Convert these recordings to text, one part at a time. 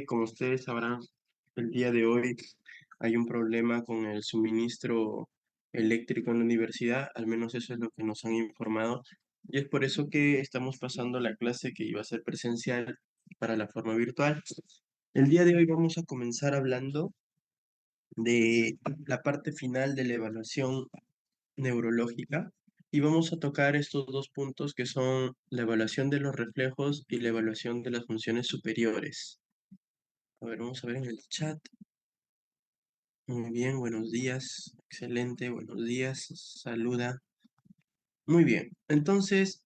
como ustedes sabrán, el día de hoy hay un problema con el suministro eléctrico en la universidad, al menos eso es lo que nos han informado, y es por eso que estamos pasando la clase que iba a ser presencial para la forma virtual. El día de hoy vamos a comenzar hablando de la parte final de la evaluación neurológica y vamos a tocar estos dos puntos que son la evaluación de los reflejos y la evaluación de las funciones superiores. A ver, vamos a ver en el chat. Muy bien, buenos días. Excelente, buenos días. Saluda. Muy bien. Entonces,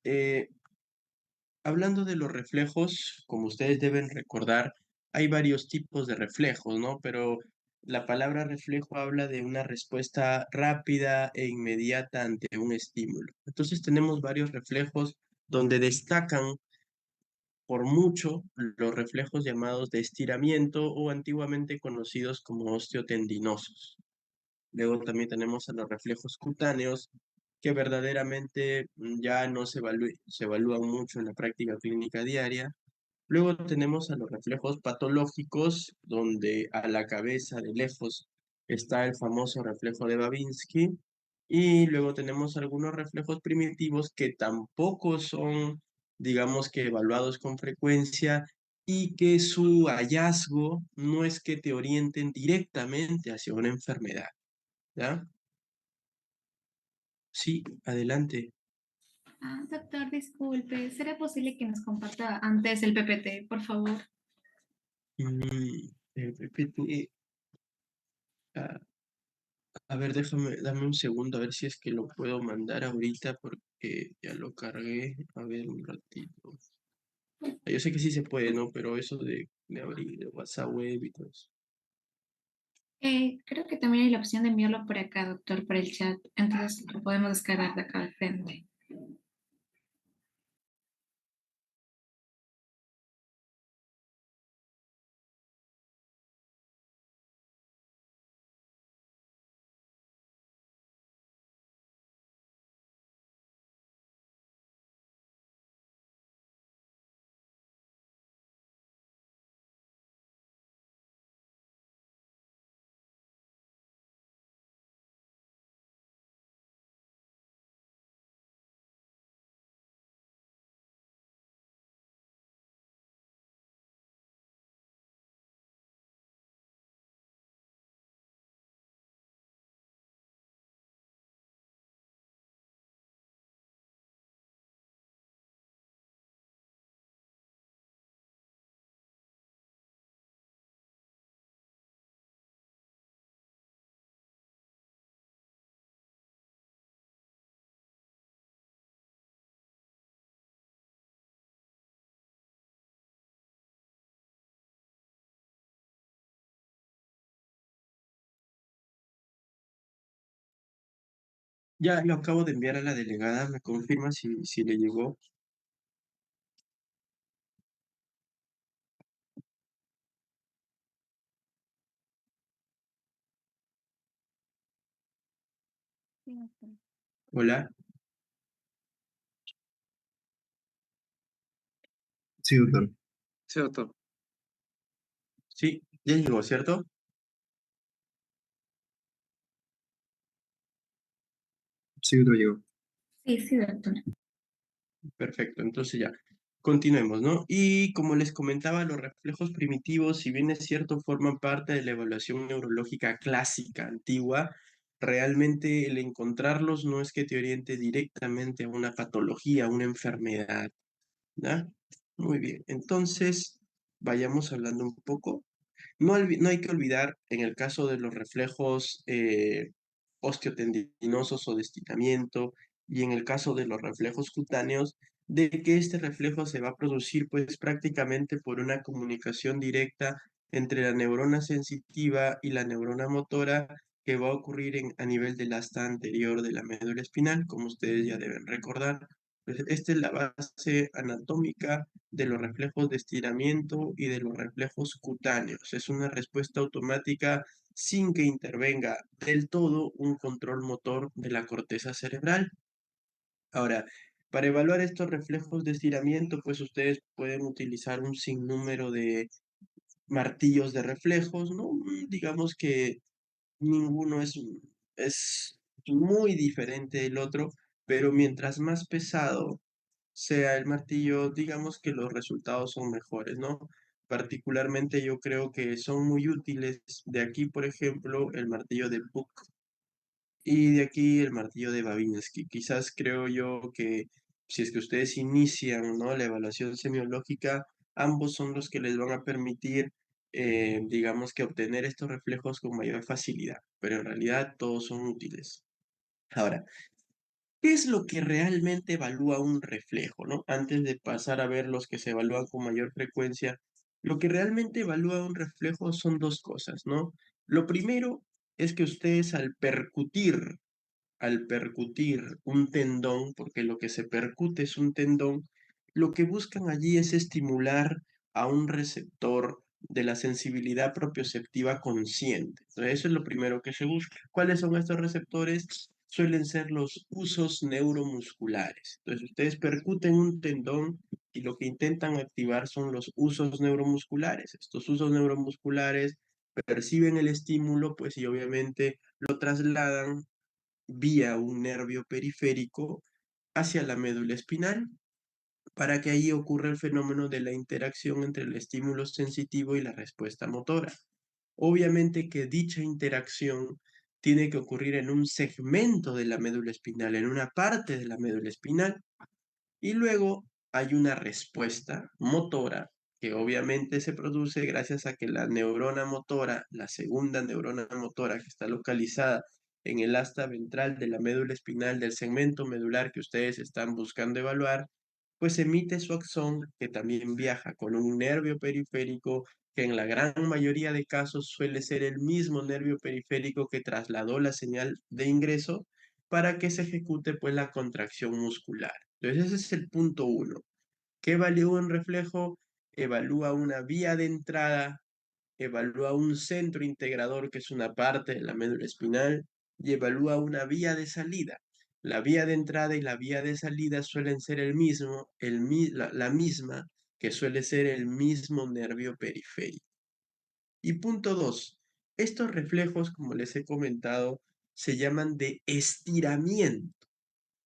hablando de los reflejos, como ustedes deben recordar, hay varios tipos de reflejos, ¿no? Pero la palabra reflejo habla de una respuesta rápida e inmediata ante un estímulo. Entonces tenemos varios reflejos donde destacan por mucho los reflejos llamados de estiramiento o antiguamente conocidos como osteotendinosos. Luego también tenemos a los reflejos cutáneos, que verdaderamente ya no se evalúan mucho en la práctica clínica diaria. Luego tenemos a los reflejos patológicos, donde a la cabeza de lejos está el famoso reflejo de Babinski. Y luego tenemos algunos reflejos primitivos que tampoco son, digamos que, evaluados con frecuencia y que su hallazgo no es que te orienten directamente hacia una enfermedad. ¿Ya? Sí, adelante. Doctor, disculpe, ¿será posible que nos comparta antes el PPT, por favor? PPT, ah, a ver, dame un segundo a ver si es que lo puedo mandar ahorita porque ya lo cargué. A ver, un ratito. Yo sé que sí se puede, ¿no? Pero eso de abrir de WhatsApp web y todo eso. Creo que también hay la opción de enviarlo por acá, doctor, por el chat. Entonces lo podemos descargar de acá al frente. Ya lo acabo de enviar a la delegada. ¿Me confirma si le llegó? Sí, doctor. Hola. Sí, doctor. Sí, doctor. Sí, ya llegó, ¿cierto? Sí, doctor, llegó. Sí, sí, doctor. Perfecto, entonces ya, continuemos, ¿no? Y como les comentaba, los reflejos primitivos, si bien es cierto, forman parte de la evaluación neurológica clásica, antigua, realmente el encontrarlos no es que te oriente directamente a una patología, a una enfermedad, ¿ya? Muy bien, entonces vayamos hablando un poco. No hay que olvidar, en el caso de los reflejos osteotendinosos o de estiramiento, y en el caso de los reflejos cutáneos, de que este reflejo se va a producir pues prácticamente por una comunicación directa entre la neurona sensitiva y la neurona motora que va a ocurrir a nivel del asta anterior de la médula espinal, como ustedes ya deben recordar. Pues, esta es la base anatómica de los reflejos de estiramiento y de los reflejos cutáneos. Es una respuesta automática sin que intervenga del todo un control motor de la corteza cerebral. Ahora, para evaluar estos reflejos de estiramiento, pues ustedes pueden utilizar un sinnúmero martillos de reflejos, ¿no? Digamos que ninguno es muy diferente del otro, pero mientras más pesado sea el martillo, digamos que los resultados son mejores, ¿no? Particularmente yo creo que son muy útiles. De aquí, por ejemplo, el martillo de Puck y de aquí el martillo de Babinski. Quizás creo yo que si es que ustedes inician, ¿no?, la evaluación semiológica, ambos son los que les van a permitir, digamos que obtener estos reflejos con mayor facilidad, pero en realidad todos son útiles. Ahora, ¿qué es lo que realmente evalúa un reflejo, no? Antes de pasar a ver los que se evalúan con mayor frecuencia, lo que realmente evalúa un reflejo son dos cosas, ¿no? Lo primero es que ustedes al percutir un tendón, porque lo que se percute es un tendón, lo que buscan allí es estimular a un receptor de la sensibilidad propioceptiva consciente. Entonces, eso es lo primero que se busca. ¿Cuáles son estos receptores? Suelen ser los usos neuromusculares. Entonces, ustedes percuten un tendón y lo que intentan activar son los usos neuromusculares. Estos usos neuromusculares perciben el estímulo, pues, y obviamente lo trasladan vía un nervio periférico hacia la médula espinal, para que ahí ocurra el fenómeno de la interacción entre el estímulo sensitivo y la respuesta motora. Obviamente que dicha interacción tiene que ocurrir en un segmento de la médula espinal, en una parte de la médula espinal, y luego hay una respuesta motora que obviamente se produce gracias a que la neurona motora, la segunda neurona motora que está localizada en el asta ventral de la médula espinal del segmento medular que ustedes están buscando evaluar, pues emite su axón que también viaja con un nervio periférico que en la gran mayoría de casos suele ser el mismo nervio periférico que trasladó la señal de ingreso para que se ejecute pues la contracción muscular. Entonces ese es el punto uno. ¿Qué evalúa un reflejo? Evalúa una vía de entrada, evalúa un centro integrador que es una parte de la médula espinal y evalúa una vía de salida. La vía de entrada y la vía de salida suelen ser la misma, que suele ser el mismo nervio periférico. Y punto dos, estos reflejos, como les he comentado, se llaman de estiramiento.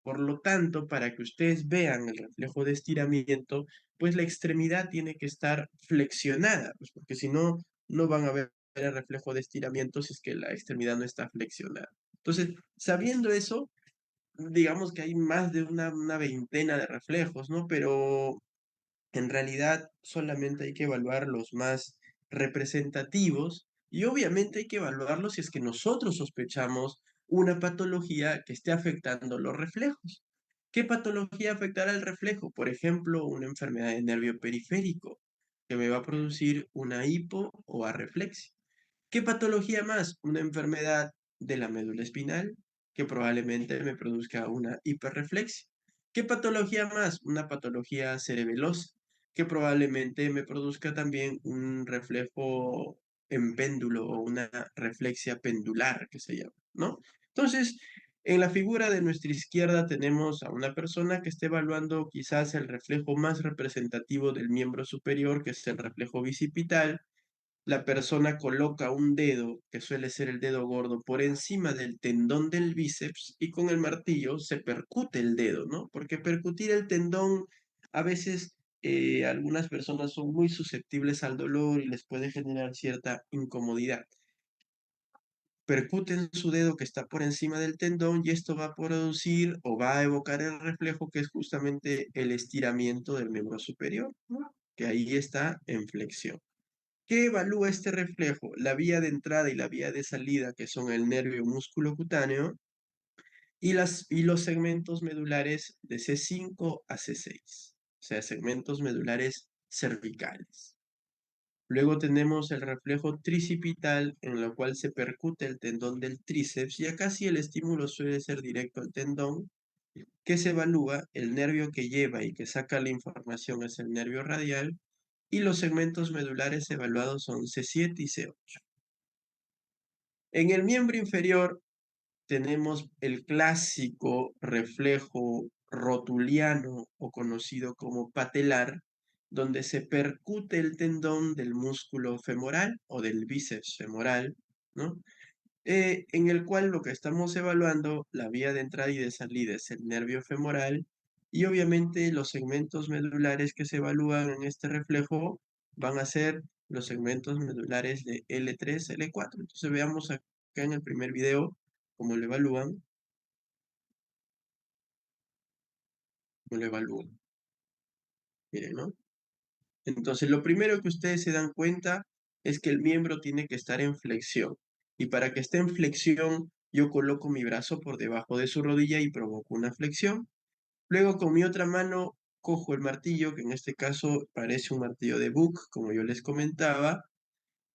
Por lo tanto, para que ustedes vean el reflejo de estiramiento, pues la extremidad tiene que estar flexionada, pues porque si no, no van a ver el reflejo de estiramiento si es que la extremidad no está flexionada. Entonces, sabiendo eso, digamos que hay más de una veintena de reflejos, ¿no? Pero en realidad solamente hay que evaluar los más representativos y obviamente hay que evaluarlos si es que nosotros sospechamos una patología que esté afectando los reflejos. ¿Qué patología afectará el reflejo? Por ejemplo, una enfermedad de nervio periférico que me va a producir una hipo o arreflexia. ¿Qué patología más? Una enfermedad de la médula espinal que probablemente me produzca una hiperreflexia. ¿Qué patología más? Una patología cerebelosa que probablemente me produzca también un reflejo en péndulo o una reflexia pendular que se llama, ¿no? Entonces, en la figura de nuestra izquierda tenemos a una persona que está evaluando quizás el reflejo más representativo del miembro superior, que es el reflejo bicipital. La persona coloca un dedo, que suele ser el dedo gordo, por encima del tendón del bíceps y con el martillo se percute el dedo, ¿no? Porque percutir el tendón, a veces algunas personas son muy susceptibles al dolor y les puede generar cierta incomodidad. Percuten su dedo que está por encima del tendón y esto va a producir o va a evocar el reflejo que es justamente el estiramiento del miembro superior, ¿no?, que ahí está en flexión. ¿Qué evalúa este reflejo? La vía de entrada y la vía de salida, que son el nervio músculo cutáneo, y los segmentos medulares de C5 a C6, o sea, segmentos medulares cervicales. Luego tenemos el reflejo tricipital, en lo cual se percute el tendón del tríceps, y acá sí el estímulo suele ser directo al tendón, que se evalúa, el nervio que lleva y que saca la información es el nervio radial, y los segmentos medulares evaluados son C7 y C8. En el miembro inferior tenemos el clásico reflejo rotuliano o conocido como patelar, donde se percute el tendón del músculo femoral o del bíceps femoral, ¿no? En el cual lo que estamos evaluando, la vía de entrada y de salida es el nervio femoral, y obviamente los segmentos medulares que se evalúan en este reflejo van a ser los segmentos medulares de L3, L4. Entonces veamos acá en el primer video cómo lo evalúan, cómo lo evalúan. Miren, ¿no? Entonces, lo primero que ustedes se dan cuenta es que el miembro tiene que estar en flexión. Y para que esté en flexión, yo coloco mi brazo por debajo de su rodilla y provoco una flexión. Luego, con mi otra mano, cojo el martillo, que en este caso parece un martillo de Book, como yo les comentaba,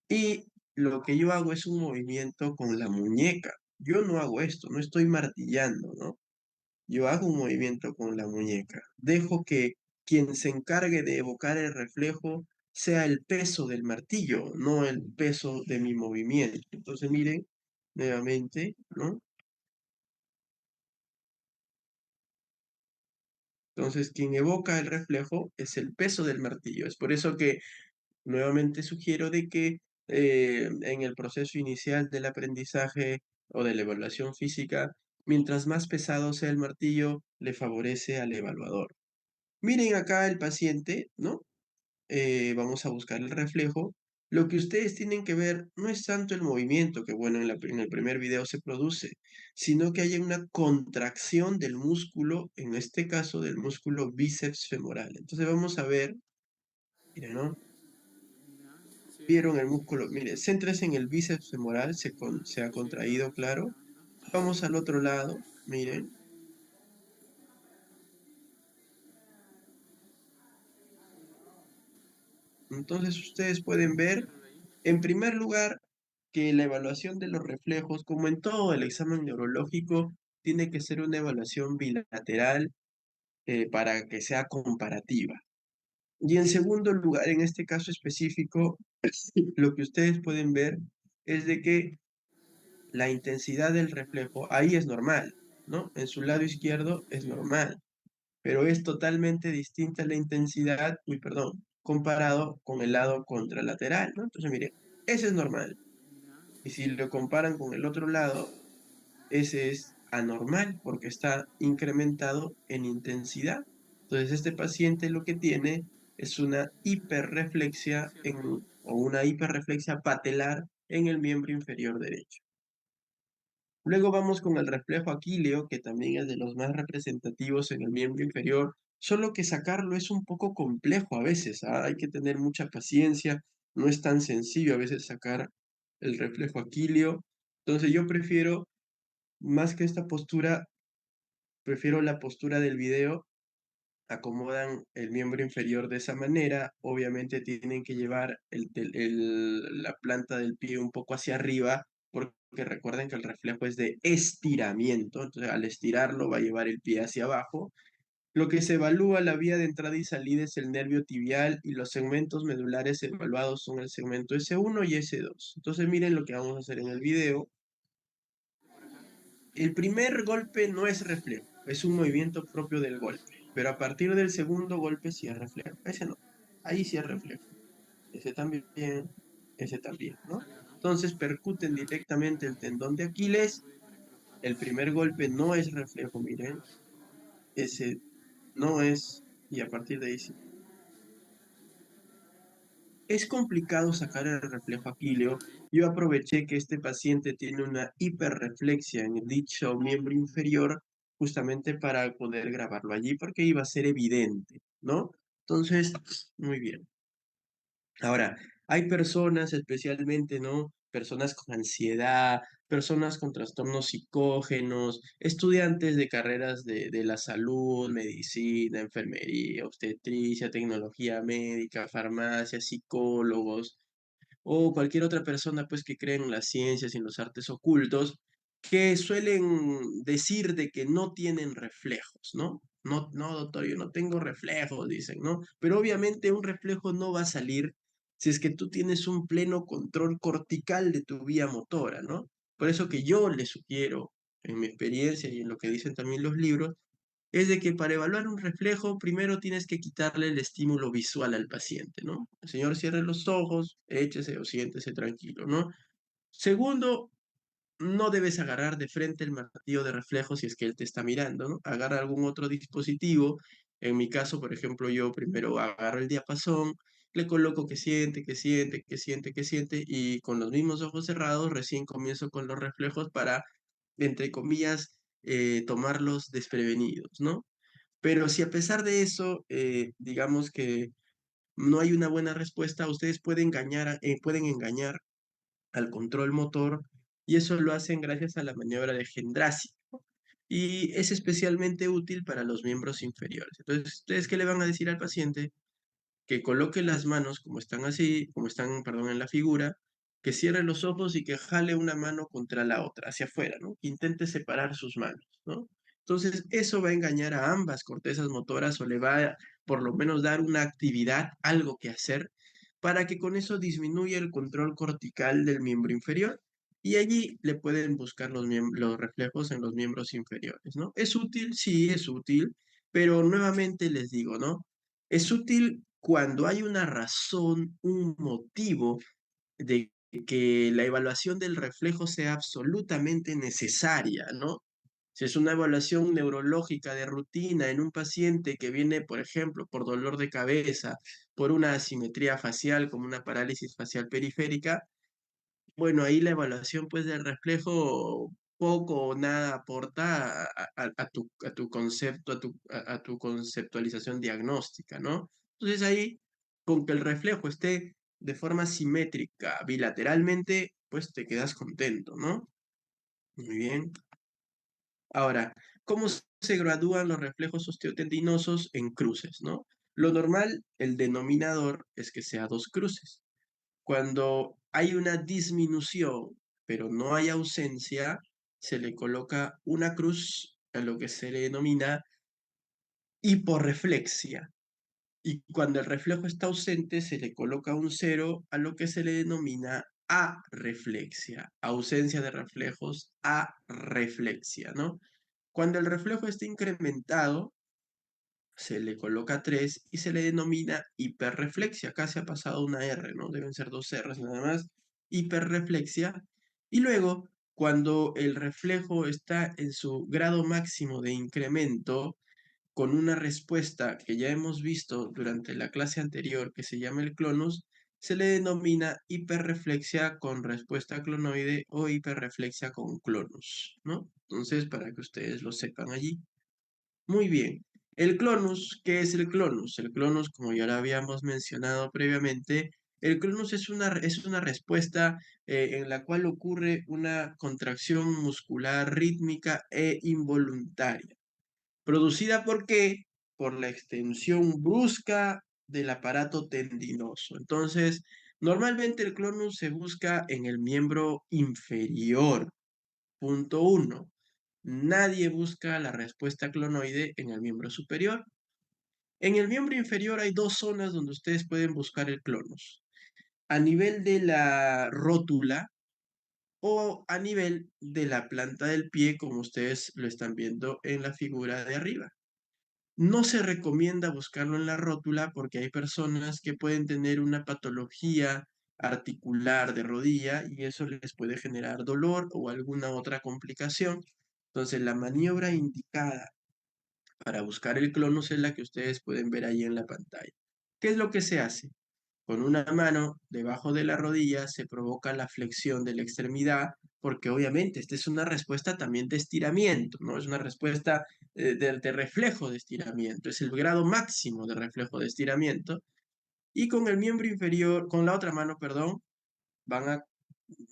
y lo que yo hago es un movimiento con la muñeca. Yo no hago esto, no estoy martillando, ¿no? Yo hago un movimiento con la muñeca. Dejo que quien se encargue de evocar el reflejo sea el peso del martillo, no el peso de mi movimiento. Entonces, miren, nuevamente, ¿no? Entonces, quien evoca el reflejo es el peso del martillo. Es por eso que nuevamente sugiero de que en el proceso inicial del aprendizaje o de la evaluación física, mientras más pesado sea el martillo, le favorece al evaluador. Miren acá el paciente, ¿no? Vamos a buscar el reflejo. Lo que ustedes tienen que ver no es tanto el movimiento, que bueno, en el primer video se produce, sino que haya una contracción del músculo, en este caso del músculo bíceps femoral. Entonces vamos a ver, miren, ¿no? Vieron el músculo, miren, céntrese en el bíceps femoral, se ha contraído, claro. Vamos al otro lado, miren. Entonces ustedes pueden ver, en primer lugar, que la evaluación de los reflejos, como en todo el examen neurológico, tiene que ser una evaluación bilateral para que sea comparativa. Y en segundo lugar, en este caso específico, lo que ustedes pueden ver es de que la intensidad del reflejo ahí es normal, ¿no? En su lado izquierdo es normal, pero es totalmente distinta la intensidad, comparado con el lado contralateral, ¿no? Entonces, miren, ese es normal. Y si lo comparan con el otro lado, ese es anormal porque está incrementado en intensidad. Entonces, este paciente lo que tiene es una hiperreflexia o una hiperreflexia patelar en el miembro inferior derecho. Luego vamos con el reflejo aquileo, que también es de los más representativos en el miembro inferior, solo que sacarlo es un poco complejo a veces, ¿ah? Hay que tener mucha paciencia, no es tan sencillo a veces sacar el reflejo aquileo. Entonces yo prefiero, más que esta postura, prefiero la postura del video. Acomodan el miembro inferior de esa manera, obviamente tienen que llevar la planta del pie un poco hacia arriba, porque recuerden que el reflejo es de estiramiento, entonces al estirarlo va a llevar el pie hacia abajo. Lo que se evalúa la vía de entrada y salida es el nervio tibial y los segmentos medulares evaluados son el segmento S1 y S2. Entonces miren lo que vamos a hacer en el video. El primer golpe no es reflejo, es un movimiento propio del golpe, pero a partir del segundo golpe sí es reflejo. Ese no, ahí sí es reflejo. Ese también, ¿no? Entonces percuten directamente el tendón de Aquiles. El primer golpe no es reflejo, miren. Ese no es, y a partir de ahí sí. Es complicado sacar el reflejo aquileo. Yo aproveché que este paciente tiene una hiperreflexia en dicho miembro inferior justamente para poder grabarlo allí porque iba a ser evidente, ¿no? Entonces, muy bien. Ahora, hay personas especialmente, ¿no? Personas con ansiedad, personas con trastornos psicógenos, estudiantes de carreras de la salud, medicina, enfermería, obstetricia, tecnología médica, farmacia, psicólogos, o cualquier otra persona pues que cree en las ciencias y en los artes ocultos, que suelen decir de que no tienen reflejos, ¿no? No, no, doctor, yo no tengo reflejos, dicen, ¿no? Pero obviamente un reflejo no va a salir si es que tú tienes un pleno control cortical de tu vía motora, ¿no? Por eso que yo le sugiero, en mi experiencia y en lo que dicen también los libros, es de que para evaluar un reflejo, primero tienes que quitarle el estímulo visual al paciente, ¿no? El señor cierre los ojos, échese o siéntese tranquilo, ¿no? Segundo, no debes agarrar de frente el martillo de reflejo si es que él te está mirando, ¿no? Agarra algún otro dispositivo. En mi caso, por ejemplo, yo primero agarro el diapasón, le coloco que siente, que siente, que siente, que siente, y con los mismos ojos cerrados recién comienzo con los reflejos para, entre comillas, tomarlos desprevenidos, ¿no? Pero si a pesar de eso, digamos que no hay una buena respuesta, ustedes pueden engañar al control motor, y eso lo hacen gracias a la maniobra de Gendrasi. Y es especialmente útil para los miembros inferiores. Entonces, ¿ustedes qué le van a decir al paciente? Que coloque las manos como están así, como están, perdón, en la figura, que cierre los ojos y que jale una mano contra la otra, hacia afuera, ¿no? Que intente separar sus manos, ¿no? Entonces, eso va a engañar a ambas cortezas motoras o le va a, por lo menos, dar una actividad, algo que hacer, para que con eso disminuya el control cortical del miembro inferior. Y allí le pueden buscar los reflejos en los miembros inferiores, ¿no? ¿Es útil? Sí, es útil, pero nuevamente les digo, ¿no? Es útil cuando hay una razón, un motivo de que la evaluación del reflejo sea absolutamente necesaria, ¿no? Si es una evaluación neurológica de rutina en un paciente que viene, por ejemplo, por dolor de cabeza, por una asimetría facial como una parálisis facial periférica, bueno, ahí la evaluación pues del reflejo poco o nada aporta a tu concepto, a tu conceptualización diagnóstica, ¿no? Entonces ahí, con que el reflejo esté de forma simétrica, bilateralmente, pues te quedas contento, ¿no? Muy bien. Ahora, ¿cómo se gradúan los reflejos osteotendinosos en cruces, ¿no? Lo normal, el denominador es que sea dos cruces. Cuando hay una disminución, pero no hay ausencia, se le coloca una cruz a lo que se le denomina hiporreflexia. Y cuando el reflejo está ausente, se le coloca un cero a lo que se le denomina areflexia. Ausencia de reflejos, areflexia, ¿no? Cuando el reflejo está incrementado, se le coloca 3 y se le denomina hiperreflexia. Acá se ha pasado una R, ¿no? Deben ser dos R's nada más. Hiperreflexia. Y luego, cuando el reflejo está en su grado máximo de incremento, con una respuesta que ya hemos visto durante la clase anterior, que se llama el clonus, se le denomina hiperreflexia con respuesta clonoide o hiperreflexia con clonus, ¿no? Entonces, para que ustedes lo sepan allí. Muy bien. El clonus, ¿qué es el clonus? El clonus, como ya lo habíamos mencionado previamente, el clonus es una respuesta en la cual ocurre una contracción muscular rítmica e involuntaria. ¿Producida por qué? Por la extensión brusca del aparato tendinoso. Entonces, normalmente el clonus se busca en el miembro inferior. Punto uno. Nadie busca la respuesta clonoide en el miembro superior. En el miembro inferior hay dos zonas donde ustedes pueden buscar el clonus. A nivel de la rótula o a nivel de la planta del pie, como ustedes lo están viendo en la figura de arriba. No se recomienda buscarlo en la rótula porque hay personas que pueden tener una patología articular de rodilla y eso les puede generar dolor o alguna otra complicación. Entonces, la maniobra indicada para buscar el clonus es la que ustedes pueden ver ahí en la pantalla. ¿Qué es lo que se hace? Con una mano debajo de la rodilla se provoca la flexión de la extremidad, porque obviamente esta es una respuesta también de estiramiento, ¿no? Es una respuesta de reflejo de estiramiento, es el grado máximo de reflejo de estiramiento. Y con el miembro inferior, con la otra mano, perdón, van a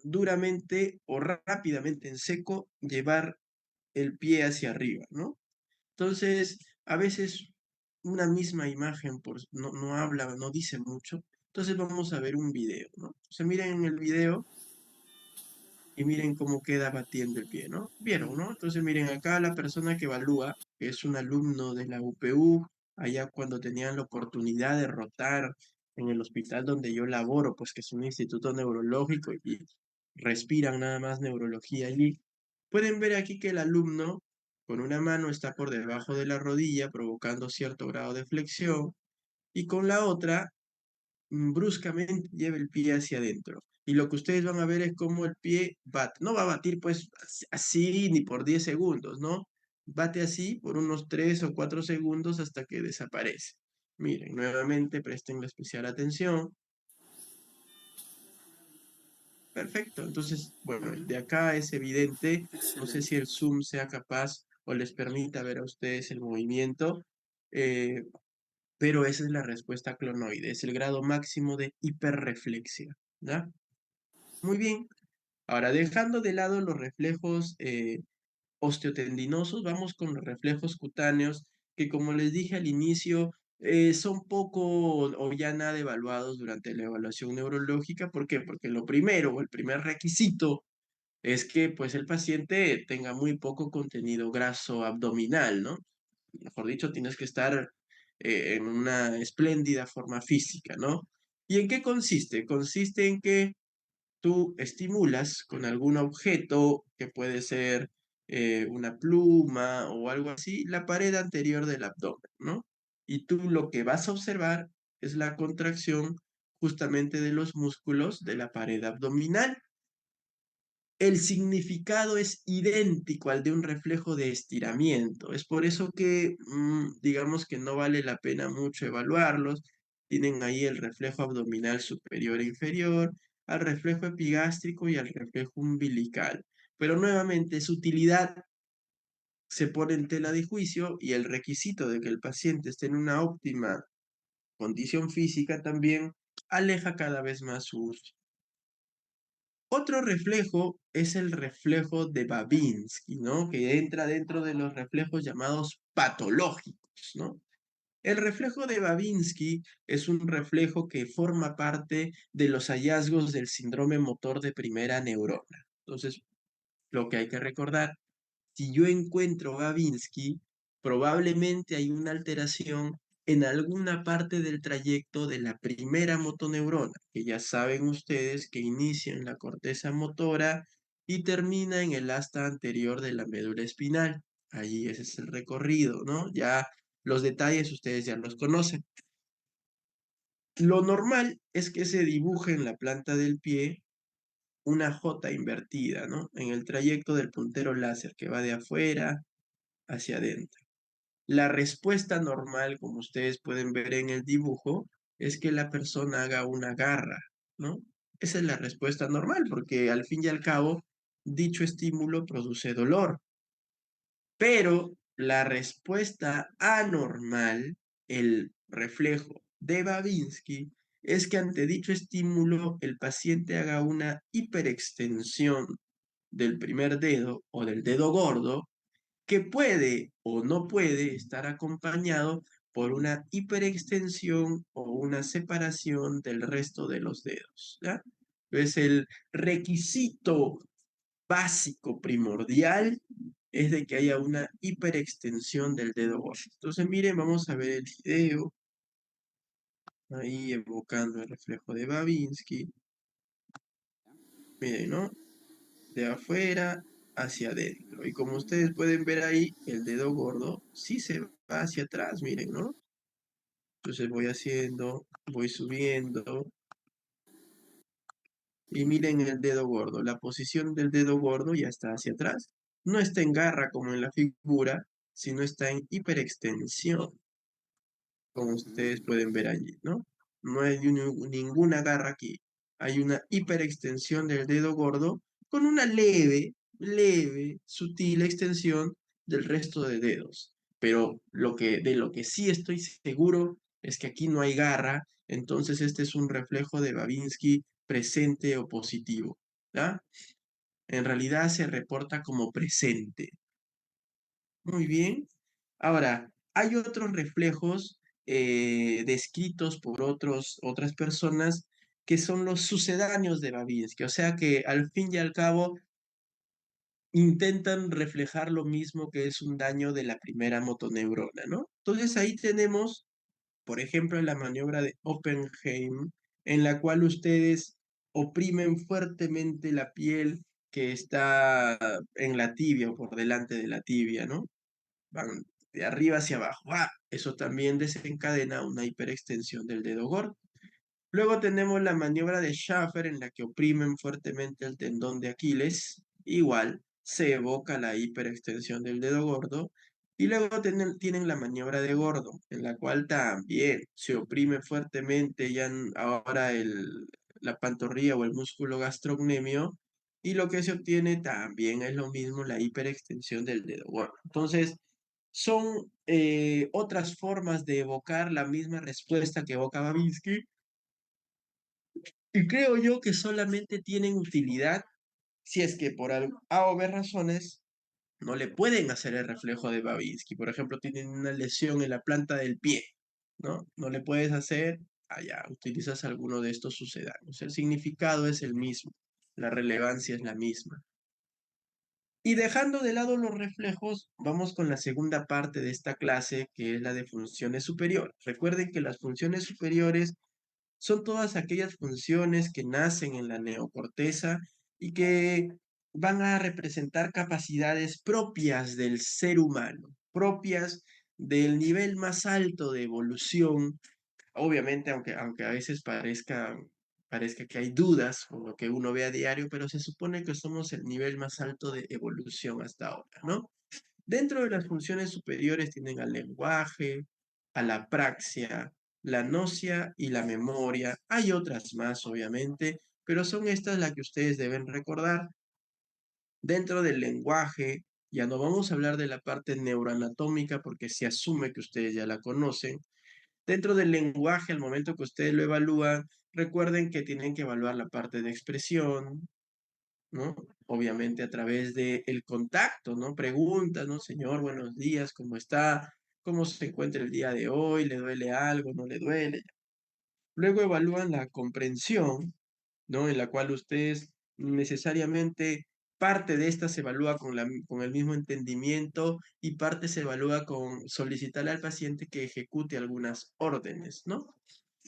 duramente o rápidamente en seco llevar el pie hacia arriba, ¿no? Entonces, a veces una misma imagen no habla, no dice mucho. Entonces vamos a ver un video, ¿no? O sea, miren en el video y miren cómo queda batiendo el pie, ¿no? ¿Vieron, no? Entonces miren acá la persona que evalúa, que es un alumno de la UPU, allá cuando tenían la oportunidad de rotar en el hospital donde yo laboro, pues que es un instituto neurológico y respiran nada más neurología allí. Pueden ver aquí que el alumno Con una mano está por debajo de la rodilla, provocando cierto grado de flexión, y con la otra bruscamente lleva el pie hacia adentro. Y lo que ustedes van a ver es cómo el pie bate. No va a batir pues así ni por 10 segundos, ¿no? Bate así por unos 3 o 4 segundos hasta que desaparece. Miren, nuevamente presten la especial atención. Perfecto. Entonces, bueno, de acá es evidente, no sé si el zoom sea capaz o les permita ver a ustedes el movimiento, eh, pero esa es la respuesta clonoide, es el grado máximo de hiperreflexia, ¿ya? Muy bien. Ahora, dejando de lado los reflejos osteotendinosos, vamos con los reflejos cutáneos, que como les dije al inicio, son poco o ya nada evaluados durante la evaluación neurológica. ¿Por qué? Porque lo primero, o el primer requisito, es que pues el paciente tenga muy poco contenido graso abdominal, ¿no? Mejor dicho, tienes que estar en una espléndida forma física, ¿no? ¿Y en qué consiste? Consiste en que tú estimulas con algún objeto que puede ser una pluma o algo así, la pared anterior del abdomen, ¿no? Y tú lo que vas a observar es la contracción justamente de los músculos de la pared abdominal. El significado es idéntico al de un reflejo de estiramiento. Es por eso que, digamos que no vale la pena mucho evaluarlos. Tienen ahí el reflejo abdominal superior e inferior, al reflejo epigástrico y al reflejo umbilical. Pero nuevamente su utilidad se pone en tela de juicio y el requisito de que el paciente esté en una óptima condición física también aleja cada vez más su uso. Otro reflejo es el reflejo de Babinski, ¿no? Que entra dentro de los reflejos llamados patológicos, ¿no? El reflejo de Babinski es un reflejo que forma parte de los hallazgos del síndrome motor de primera neurona. Entonces, lo que hay que recordar, si yo encuentro Babinski, probablemente hay una alteración en alguna parte del trayecto de la primera motoneurona, que ya saben ustedes que inicia en la corteza motora y termina en el asta anterior de la médula espinal. Ahí ese es el recorrido, ¿no? Ya los detalles ustedes ya los conocen. Lo normal es que se dibuje en la planta del pie una J invertida, ¿no? En el trayecto del puntero láser que va de afuera hacia adentro. La respuesta normal, como ustedes pueden ver en el dibujo, es que la persona haga una garra, ¿no? Esa es la respuesta normal, porque al fin y al cabo, dicho estímulo produce dolor. Pero la respuesta anormal, el reflejo de Babinski, es que ante dicho estímulo el paciente haga una hiperextensión del primer dedo o del dedo gordo, que puede o no puede estar acompañado por una hiperextensión o una separación del resto de los dedos, ¿ya? Es el requisito básico primordial es de que haya una hiperextensión del dedo gordo. Entonces, miren, vamos a ver el video, ahí evocando el reflejo de Babinski. Miren, ¿no? De afuera hacia adentro. Y como ustedes pueden ver ahí, el dedo gordo sí se va hacia atrás, miren, ¿no? Entonces voy haciendo, voy subiendo, y miren el dedo gordo. La posición del dedo gordo ya está hacia atrás. No está en garra como en la figura, sino está en hiperextensión, como ustedes pueden ver allí, ¿no? No hay ninguna garra aquí. Hay una hiperextensión del dedo gordo con una leve, sutil extensión del resto de dedos. Pero de lo que sí estoy seguro es que aquí no hay garra, entonces este es un reflejo de Babinski presente o positivo, ¿ya? En realidad se reporta como presente. Muy bien. Ahora, hay otros reflejos descritos por otras personas que son los sucedáneos de Babinski, o sea que al fin y al cabo intentan reflejar lo mismo que es un daño de la primera motoneurona, ¿no? Entonces ahí tenemos, por ejemplo, la maniobra de Oppenheim, en la cual ustedes oprimen fuertemente la piel que está en la tibia o por delante de la tibia, ¿no? van de arriba hacia abajo. Eso también desencadena una hiperextensión del dedo gordo. Luego tenemos la maniobra de Schaffer en la que oprimen fuertemente el tendón de Aquiles. Igual se evoca la hiperextensión del dedo gordo. Y luego tienen la maniobra de Gordon, en la cual también se oprime fuertemente ya ahora la pantorrilla o el músculo gastrocnemio. Y lo que se obtiene también es lo mismo, la hiperextensión del dedo gordo. Entonces, son otras formas de evocar la misma respuesta que evoca Babinski, y creo yo que solamente tienen utilidad si es que por A o B razones no le pueden hacer el reflejo de Babinski. Por ejemplo, tienen una lesión en la planta del pie, ¿no? No le puedes hacer, allá, utilizas alguno de estos sucedáneos. El significado es el mismo, la relevancia es la misma. Y dejando de lado los reflejos, vamos con la segunda parte de esta clase, que es la de funciones superiores. Recuerden que las funciones superiores son todas aquellas funciones que nacen en la neocorteza y que van a representar capacidades propias del ser humano, propias del nivel más alto de evolución. Obviamente, aunque a veces parezca que hay dudas con lo que uno ve a diario, pero se supone que somos el nivel más alto de evolución hasta ahora, ¿no? Dentro de las funciones superiores tienen al lenguaje, a la praxia, la gnosia y la memoria. Hay otras más, obviamente, pero son estas las que ustedes deben recordar. Dentro del lenguaje, ya no vamos a hablar de la parte neuroanatómica porque se asume que ustedes ya la conocen. Dentro del lenguaje, al momento que ustedes lo evalúan, recuerden que tienen que evaluar la parte de expresión, ¿no? Obviamente a través de el contacto, ¿no? Preguntas, ¿no? Señor, buenos días, ¿cómo está? ¿Cómo se encuentra el día de hoy? ¿Le duele algo? ¿No le duele? Luego evalúan la comprensión, ¿no? En la cual ustedes necesariamente parte de esta se evalúa con el mismo entendimiento y parte se evalúa con solicitarle al paciente que ejecute algunas órdenes, ¿no?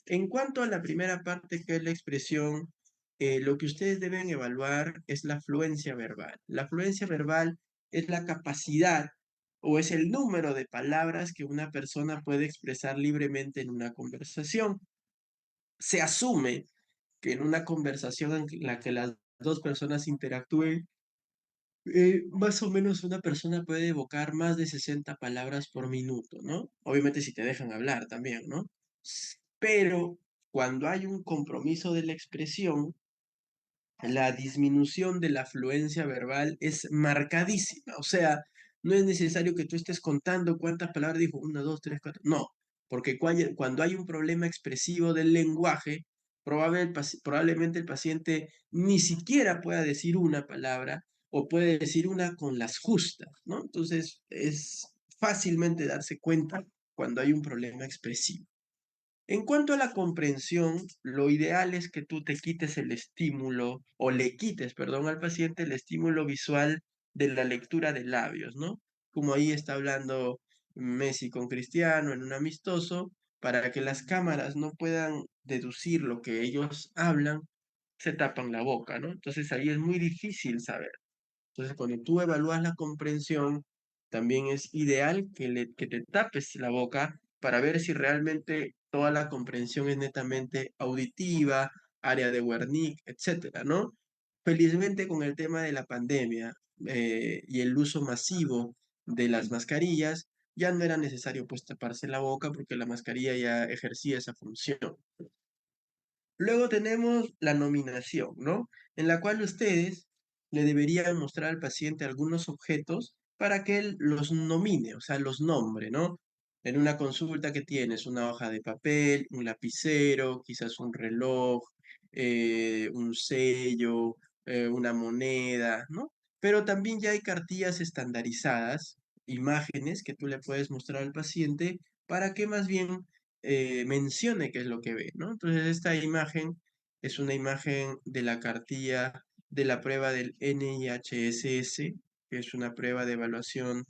En cuanto a la primera parte, que es la expresión, lo que ustedes deben evaluar es la fluencia verbal. La fluencia verbal es la capacidad o es el número de palabras que una persona puede expresar libremente en una conversación. Se asume que en una conversación en la que las dos personas interactúen, más o menos una persona puede evocar más de 60 palabras por minuto, ¿no? Obviamente si te dejan hablar también, ¿no? Pero cuando hay un compromiso de la expresión, la disminución de la fluencia verbal es marcadísima. O sea, no es necesario que tú estés contando cuántas palabras dijo, una, dos, tres, cuatro. No, porque cuando hay un problema expresivo del lenguaje, probablemente el paciente ni siquiera pueda decir una palabra o puede decir una con las justas, ¿no? Entonces, es fácilmente darse cuenta cuando hay un problema expresivo. En cuanto a la comprensión, lo ideal es que tú te quites el estímulo, o le quites, perdón, al paciente el estímulo visual de la lectura de labios, ¿no? Como ahí está hablando Messi con Cristiano en un amistoso, para que las cámaras no puedan deducir lo que ellos hablan, se tapan la boca, ¿no? Entonces ahí es muy difícil saber. Entonces, cuando tú evalúas la comprensión, también es ideal que te tapes la boca para ver si realmente toda la comprensión es netamente auditiva, área de Wernicke, etcétera, ¿no? Felizmente con el tema de la pandemia y el uso masivo de las mascarillas, ya no era necesario pues taparse la boca porque la mascarilla ya ejercía esa función. Luego tenemos la nominación, ¿no? En la cual ustedes le deberían mostrar al paciente algunos objetos para que él los nomine, o sea, los nombre, ¿no? En una consulta que tienes una hoja de papel, un lapicero, quizás un reloj, un sello, una moneda, ¿no? Pero también ya hay cartillas estandarizadas, imágenes que tú le puedes mostrar al paciente para que más bien mencione qué es lo que ve, ¿no? Entonces, esta imagen es una imagen de la cartilla de la prueba del NIHSS, que es una prueba de evaluación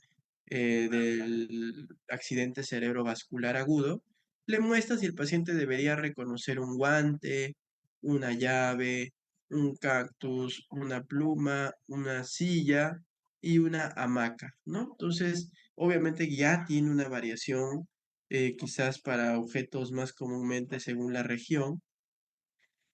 del accidente cerebrovascular agudo. Le muestras si el paciente debería reconocer un guante, una llave, un cactus, una pluma, una silla y una hamaca, ¿no? Entonces, Obviamente ya tiene una variación, quizás para objetos más comúnmente según la región.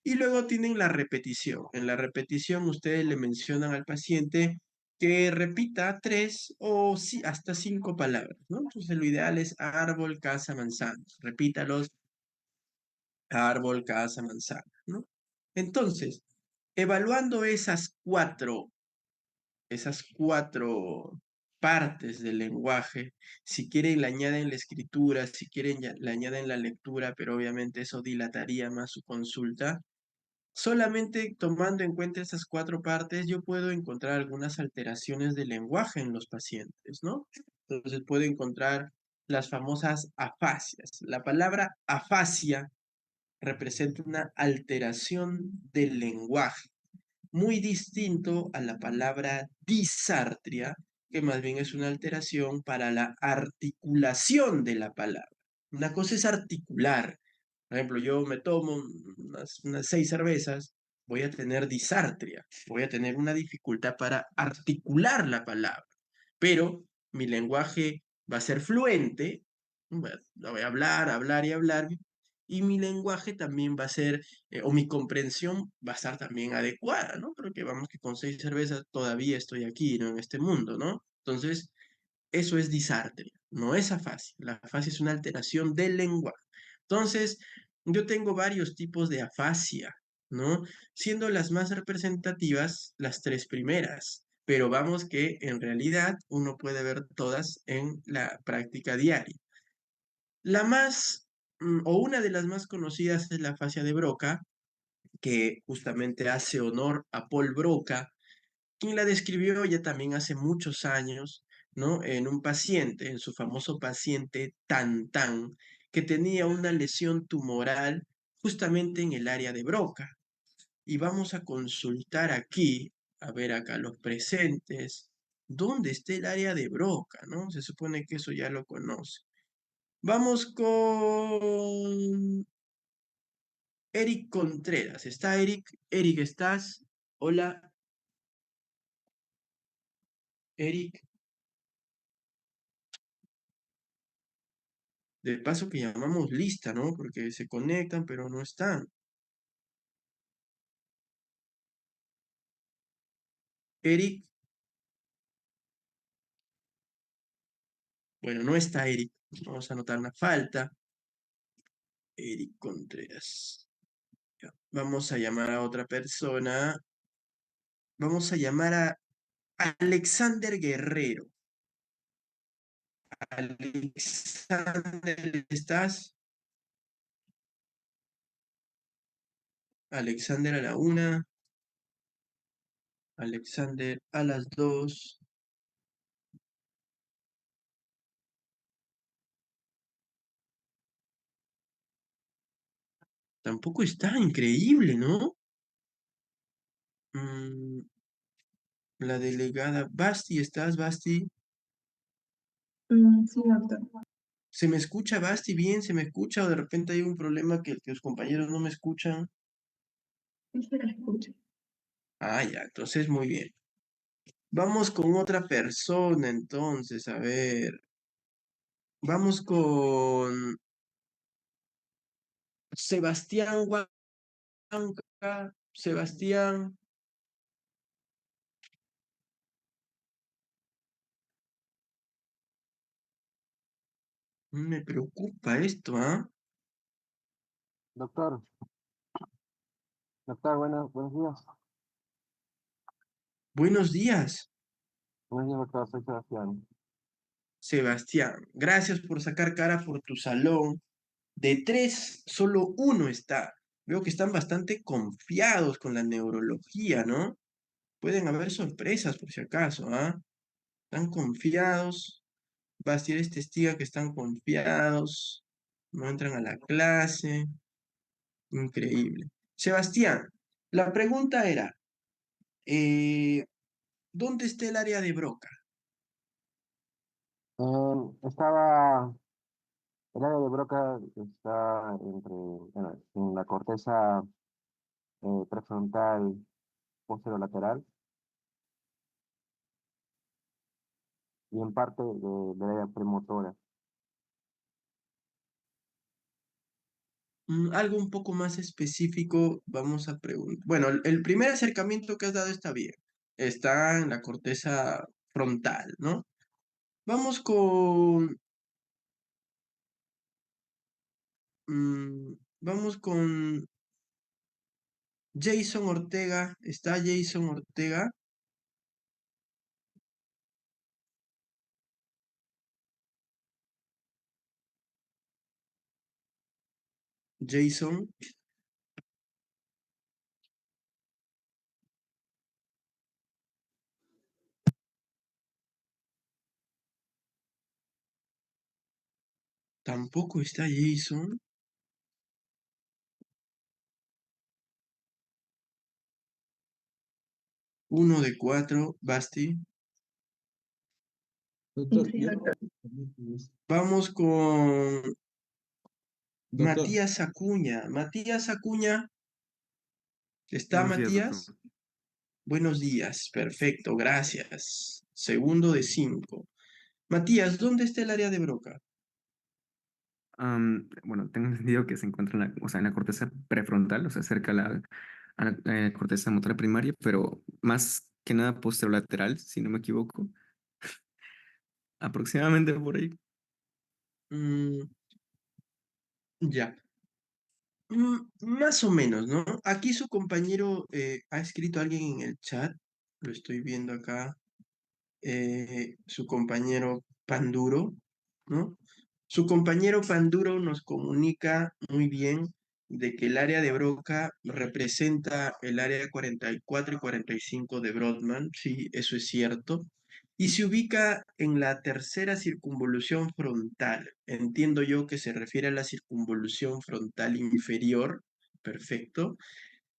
Y luego tienen la repetición. En la repetición ustedes le mencionan al paciente que repita 3 o hasta 5 palabras, ¿no? Entonces lo ideal es árbol, casa, manzana. Repítalos, árbol, casa, manzana, ¿no? Entonces, evaluando esas cuatro partes del lenguaje, si quieren le añaden la escritura, si quieren le añaden la lectura, pero obviamente eso dilataría más su consulta. Solamente tomando en cuenta esas cuatro partes, yo puedo encontrar algunas alteraciones del lenguaje en los pacientes, ¿no? Entonces puedo encontrar las famosas afasias. La palabra afasia representa una alteración del lenguaje, muy distinto a la palabra disartria, que más bien es una alteración para la articulación de la palabra. Una cosa es articular. Por ejemplo, yo me tomo unas 6 cervezas, voy a tener disartria, voy a tener una dificultad para articular la palabra, pero mi lenguaje va a ser fluente, lo voy a hablar, hablar y hablar, y mi lenguaje también va a ser, o mi comprensión va a estar también adecuada, ¿no? Porque vamos que con 6 cervezas todavía estoy aquí, ¿no? En este mundo, ¿no? Entonces, eso es disartria, no es afasia. La afasia es una alteración del lenguaje. Entonces, yo tengo varios tipos de afasia, ¿no? Siendo las más representativas las 3 primeras, pero vamos que en realidad uno puede ver todas en la práctica diaria. La más, o una de las más conocidas es la afasia de Broca, que justamente hace honor a Paul Broca, quien la describió ya también hace muchos años, ¿no? En un paciente, en su famoso paciente Tan Tan, que tenía una lesión tumoral justamente en el área de Broca. Y vamos a consultar aquí, a ver acá los presentes, dónde está el área de Broca, ¿no? Se supone que eso ya lo conoce. Vamos con Eric Contreras. ¿Está Eric? Eric, ¿estás? Hola, Eric. De paso que llamamos lista, ¿no? Porque se conectan, pero no están. Eric, bueno, no está Eric. Vamos a anotar una falta. Eric Contreras. Ya. Vamos a llamar a otra persona. Vamos a llamar a Alexander Guerrero. Alexander, ¿estás? Alexander a la 1. Alexander a las 2. Tampoco está, increíble, ¿no? Mm, la delegada. Basti, ¿estás, Basti? Sí, doctor. ¿Se me escucha, Basti, bien? ¿Se me escucha? ¿O de repente hay un problema que los compañeros no me escuchan? Sí, se la escucho. Ah, ya, entonces muy bien. Vamos con otra persona, entonces, a ver. Vamos con Sebastián Huanca. Sebastián, me preocupa esto, ¿ah? Doctor, doctor, buenos días. Buenos días, Buenos días, doctor, soy Sebastián. Sebastián. Gracias por sacar cara por tu salón. De 3, solo uno está. Veo que están bastante confiados con la neurología, ¿no? Pueden haber sorpresas por si acaso, ¿ah? Están confiados. Basti eres testiga que están confiados. No entran a la clase. Increíble. Sebastián, la pregunta era, eh, ¿dónde está el área de Broca? Estaba, el área de Broca está entre, bueno, en la corteza prefrontal posterolateral. y en parte del área premotora. Algo un poco más específico, vamos a preguntar. Bueno, el primer acercamiento que has dado está bien. Está en la corteza frontal, ¿no? Vamos vamos con Jason Ortega. ¿Está Jason Ortega? Jason. Tampoco está Jason. 1 de 4, Basti. Doctor, Sí, ya. doctor. Vamos con Doctor, Matías Acuña. Matías Acuña. ¿Está Buenos días, doctor. Matías? Buenos días, perfecto, gracias. Segundo de 5. Matías, ¿dónde está el área de Broca? Bueno, tengo entendido que se encuentra en la, o sea, en la corteza prefrontal, o sea, cerca a la corteza motora primaria, pero más que nada posterolateral, si no me equivoco. Aproximadamente por ahí. Mm, ya. Más o menos, ¿no? Aquí su compañero ha escrito alguien en el chat, lo estoy viendo acá, su compañero Panduro, ¿no? Su compañero Panduro nos comunica muy bien de que el área de Broca representa el área 44 y 45 de Brodmann, sí, eso es cierto, y se ubica en la tercera circunvolución frontal. Entiendo yo que se refiere a la circunvolución frontal inferior, perfecto,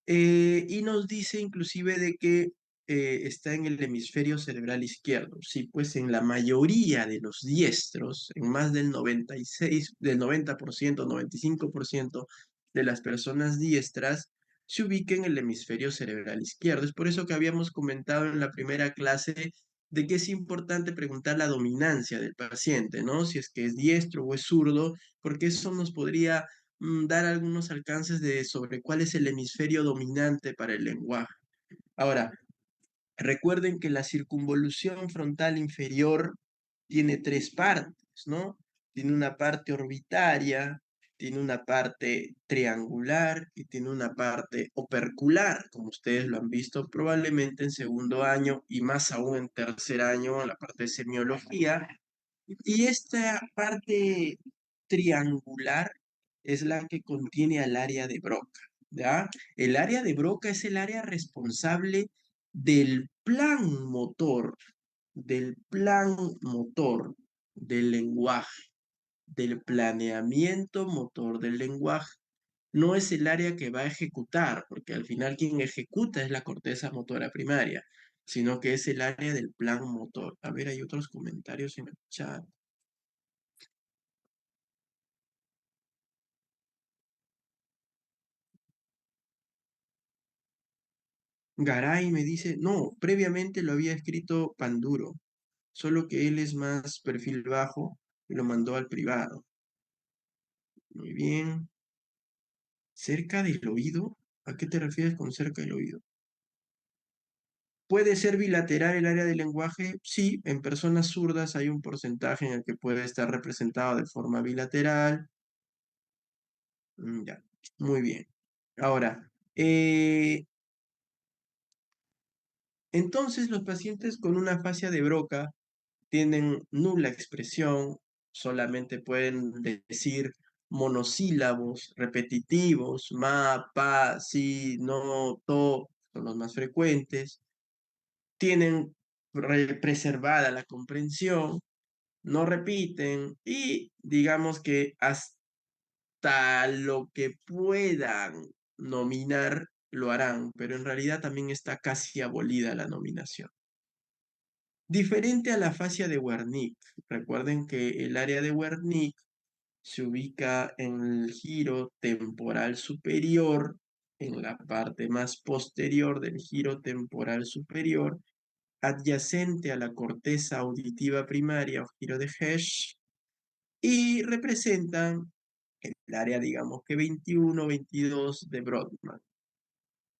y nos dice inclusive de que está en el hemisferio cerebral izquierdo. Sí, pues en la mayoría de los diestros, en más del 96, del 90%, 95% de las personas diestras, se ubica en el hemisferio cerebral izquierdo. Es por eso que habíamos comentado en la primera clase de que es importante preguntar la dominancia del paciente, ¿no? Si es que es diestro o es zurdo, porque eso nos podría dar algunos alcances de sobre cuál es el hemisferio dominante para el lenguaje. Ahora, recuerden que la circunvolución frontal inferior tiene 3 partes, ¿no? Tiene una parte orbitaria, tiene una parte triangular y tiene una parte opercular, como ustedes lo han visto probablemente en segundo año y más aún en tercer año, en la parte de semiología. Y esta parte triangular es la que contiene al área de Broca, ¿ya? El área de Broca es el área responsable del plan motor, del plan motor del lenguaje, del planeamiento motor del lenguaje. No es el área que va a ejecutar, porque al final quien ejecuta es la corteza motora primaria, sino que es el área del plan motor. A ver, hay otros comentarios en el chat. Garay me dice, no, previamente lo había escrito Panduro, solo que él es más perfil bajo y lo mandó al privado. Muy bien. ¿Cerca del oído? ¿A qué te refieres con cerca del oído? ¿Puede ser bilateral el área del lenguaje? Sí, en personas zurdas hay un porcentaje en el que puede estar representado de forma bilateral. Ya, muy bien. Ahora, entonces los pacientes con una afasia de Broca tienen nula expresión, solamente pueden decir monosílabos repetitivos, ma, pa, si, no, to, son los más frecuentes, tienen preservada la comprensión, no repiten y digamos que hasta lo que puedan nominar lo harán, pero en realidad también está casi abolida la nominación. Diferente a la fascia de Wernicke. Recuerden que el área de Wernicke se ubica en el giro temporal superior, en la parte más posterior del giro temporal superior, adyacente a la corteza auditiva primaria o giro de Hess y representan el área, digamos que 21 22 de Brodmann.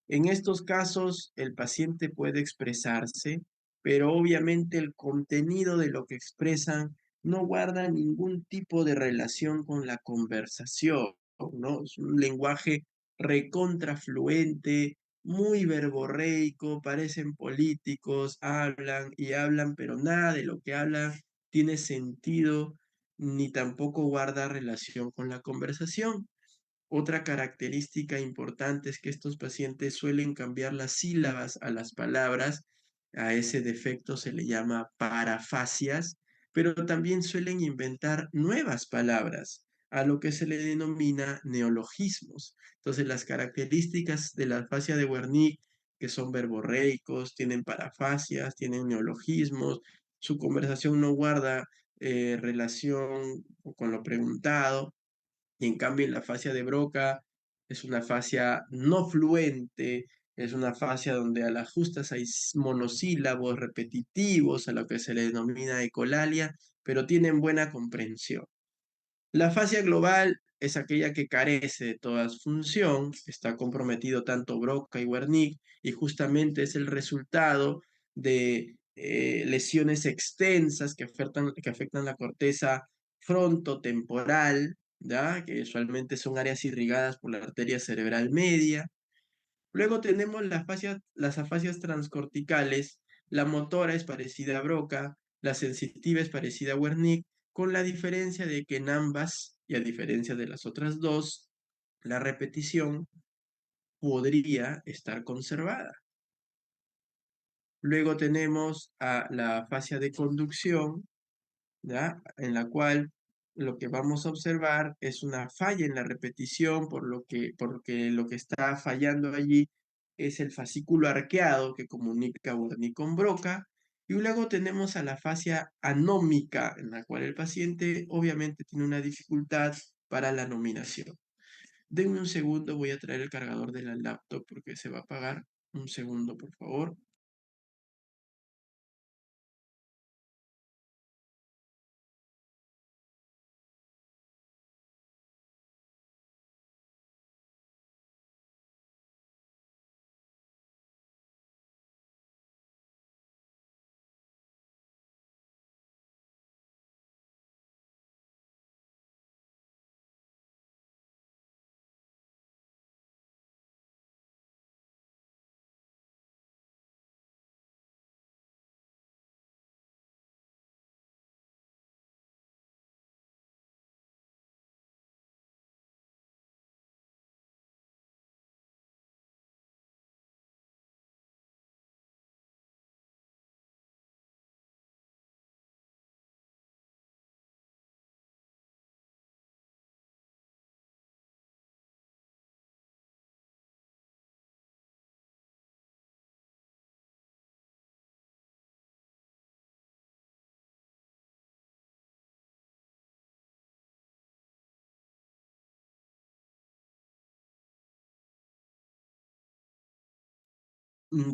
En estos casos, el paciente puede expresarse, pero obviamente el contenido de lo que expresan no guarda ningún tipo de relación con la conversación, ¿no? Es un lenguaje recontrafluente, muy verborreico, parecen políticos, hablan y hablan, pero nada de lo que hablan tiene sentido ni tampoco guarda relación con la conversación. Otra característica importante es que estos pacientes suelen cambiar las sílabas a las palabras. A ese defecto se le llama parafasias, pero también suelen inventar nuevas palabras, a lo que se le denomina neologismos. Entonces, las características de la afasia de Wernicke, que son verborreicos, tienen parafasias, tienen neologismos, su conversación no guarda relación con lo preguntado, y en cambio en la fascia de Broca es una fascia no fluente, es una fascia donde a las justas hay monosílabos repetitivos, a lo que se le denomina ecolalia, pero tienen buena comprensión. La fascia global es aquella que carece de toda función, está comprometido tanto Broca y Wernicke, y justamente es el resultado de lesiones extensas que afectan la corteza frontotemporal, ¿ya? Que usualmente son áreas irrigadas por la arteria cerebral media. Luego tenemos las afasias transcorticales. La motora es parecida a Broca, la sensitiva es parecida a Wernicke, con la diferencia de que en ambas, y a diferencia de las otras dos, la repetición podría estar conservada. Luego tenemos a la afasia de conducción, ¿ya? En la cual lo que vamos a observar es una falla en la repetición, porque lo que está fallando allí es el fascículo arqueado que comunica Wernicke con Broca, y luego tenemos a la fascia anómica, en la cual el paciente obviamente tiene una dificultad para la nominación. Denme un segundo, voy a traer el cargador de la laptop porque se va a apagar. Un segundo, por favor.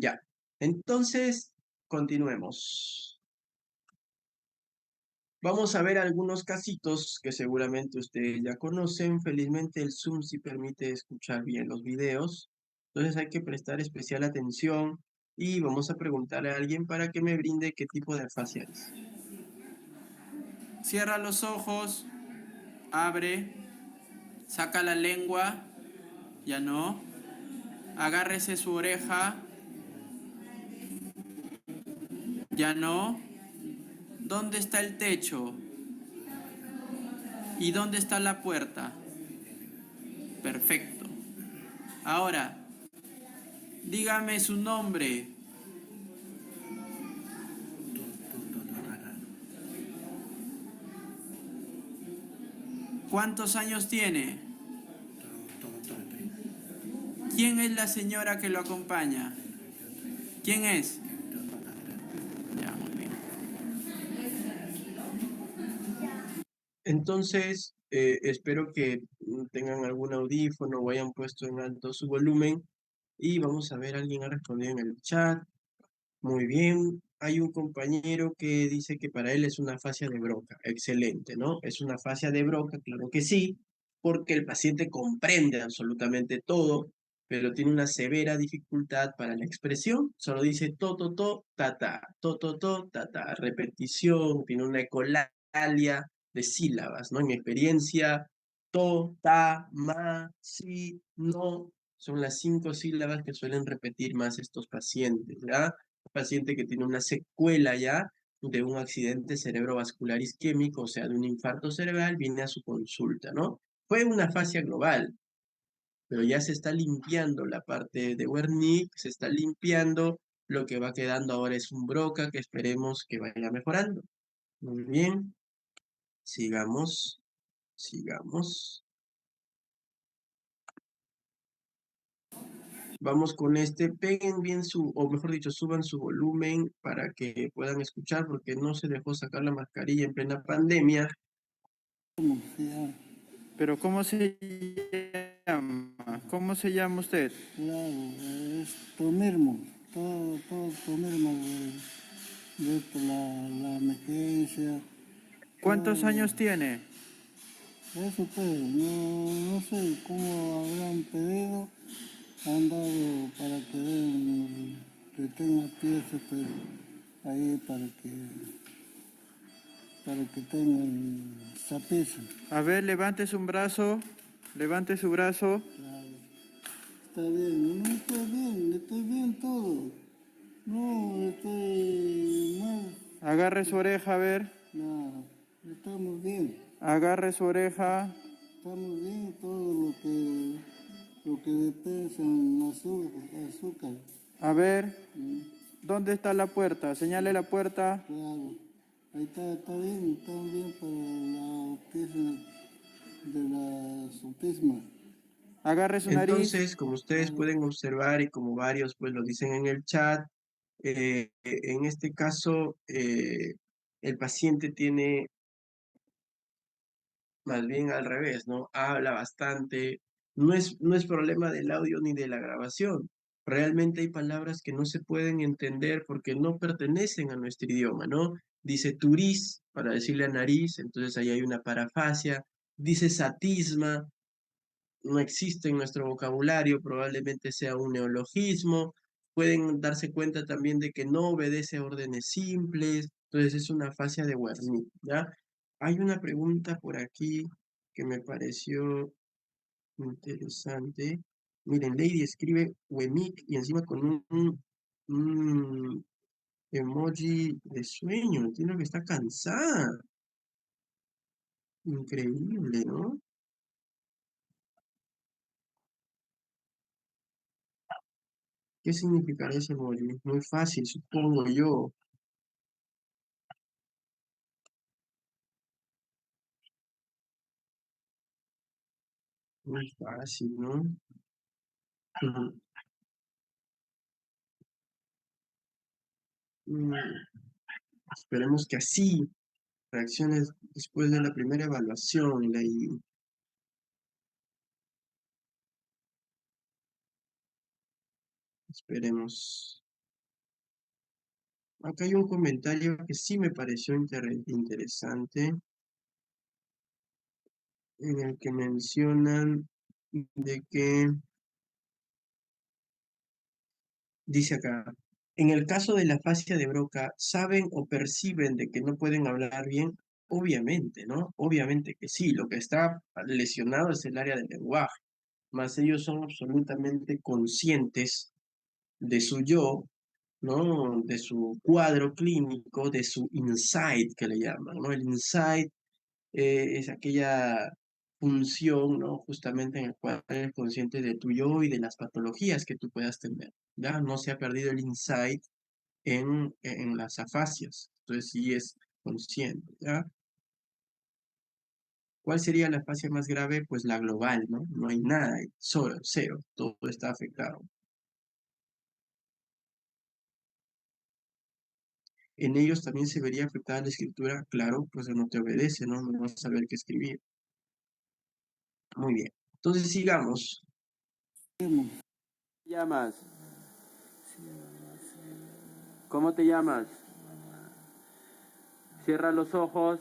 Ya. Entonces, continuemos. Vamos a ver algunos casitos que seguramente ustedes ya conocen. Felizmente el Zoom sí permite escuchar bien los videos. Entonces hay que prestar especial atención y vamos a preguntarle a alguien para que me brinde qué tipo de afasia es. Cierra los ojos, abre, saca la lengua, ya no. Agárrese su oreja, ya no. ¿Dónde está el techo? ¿Y dónde está la puerta? Perfecto. Ahora, dígame su nombre. ¿Cuántos años tiene? ¿Quién es la señora que lo acompaña? ¿Quién es? Ya, muy bien. Entonces, espero que tengan algún audífono o hayan puesto en alto su volumen. Y vamos a ver, alguien ha respondido en el chat. Muy bien. hay un compañero que dice que para él es una fascia de Broca. Excelente, ¿no? Es una fascia de Broca, claro que sí, porque el paciente comprende absolutamente todo, pero tiene una severa dificultad para la expresión. Solo dice ta, ta, repetición, tiene una ecolalia de sílabas, ¿no? En mi experiencia, to, ta, ma, si, no, son las 5 sílabas que suelen repetir más estos pacientes, ¿ya? Paciente que tiene una secuela ya de un accidente cerebrovascular isquémico, o sea, de un infarto cerebral, viene a su consulta, ¿no? Fue una fascia global, pero ya se está limpiando la parte de Wernicke, se está limpiando, lo que va quedando ahora es un Broca que esperemos que vaya mejorando. Muy bien, sigamos, sigamos. Vamos con este, peguen bien su, o mejor dicho, suban su volumen para que puedan escuchar, porque no se dejó sacar la mascarilla en plena pandemia. Pero ¿cómo se llama? ¿Cómo se llama usted? Claro, es tú mismo, todo tú mismo, la emergencia. ¿Cuántos todo años tiene? Eso pues, no sé cómo habrán pedido, han dado para que tenga piezas pues, ahí para que tengan zapizo. A ver, levante su brazo. Levante su brazo. Claro. Está bien, no estoy bien todo. No, estoy mal. Agarre su oreja, a ver. No, estamos bien. Agarre su oreja. Estamos bien todo lo que despensa en azúcar. A ver. Mm, ¿Dónde está la puerta? Señale la puerta. claro. Ahí está bien para la autismo de la autismo. Agarre su nariz. Entonces, como ustedes pueden observar y como varios pues lo dicen en el chat, en este caso el paciente tiene más bien al revés, ¿no? Habla bastante, no es problema del audio ni de la grabación. Realmente hay palabras que no se pueden entender porque no pertenecen a nuestro idioma, ¿no? Dice turis para decirle a nariz, entonces ahí hay una parafasia. Dice satisma, no existe en nuestro vocabulario, probablemente sea un neologismo. Pueden darse cuenta también de que no obedece a órdenes simples, entonces es una fascia de Wernicke, ¿ya? Hay una pregunta por aquí que me pareció interesante. Miren, Lady escribe Wernicke y encima con un emoji de sueño, entiendo que está cansada. Increíble, ¿no? ¿Qué significará ese emoji? Muy fácil, supongo yo. Muy fácil, ¿no? Ujú. Mm, Esperemos que así reacciones después de la primera evaluación, Lady. Esperemos. Acá hay un comentario que sí me pareció interesante, en el que mencionan de que, dice acá, en el caso de la fascia de Broca, ¿saben o perciben de que no pueden hablar bien? Obviamente, ¿no? Obviamente que sí, lo que está lesionado es el área del lenguaje, más ellos son absolutamente conscientes de su yo, ¿no? De su cuadro clínico, de su insight que le llaman, ¿no? El insight es aquella función, ¿no? Justamente en el cual eres consciente de tu yo y de las patologías que tú puedas tener, ¿ya? No se ha perdido el insight en las afasias, entonces sí es consciente, ¿ya? ¿Cuál sería la afasia más grave? Pues la global, ¿no? No hay nada, solo, cero, todo está afectado. En ellos también se vería afectada la escritura, claro, pues no te obedece, ¿no? No vas a saber qué escribir. Muy bien. Entonces sigamos. Mismo. ¿Llamas? ¿Cómo te llamas? Cierra los ojos.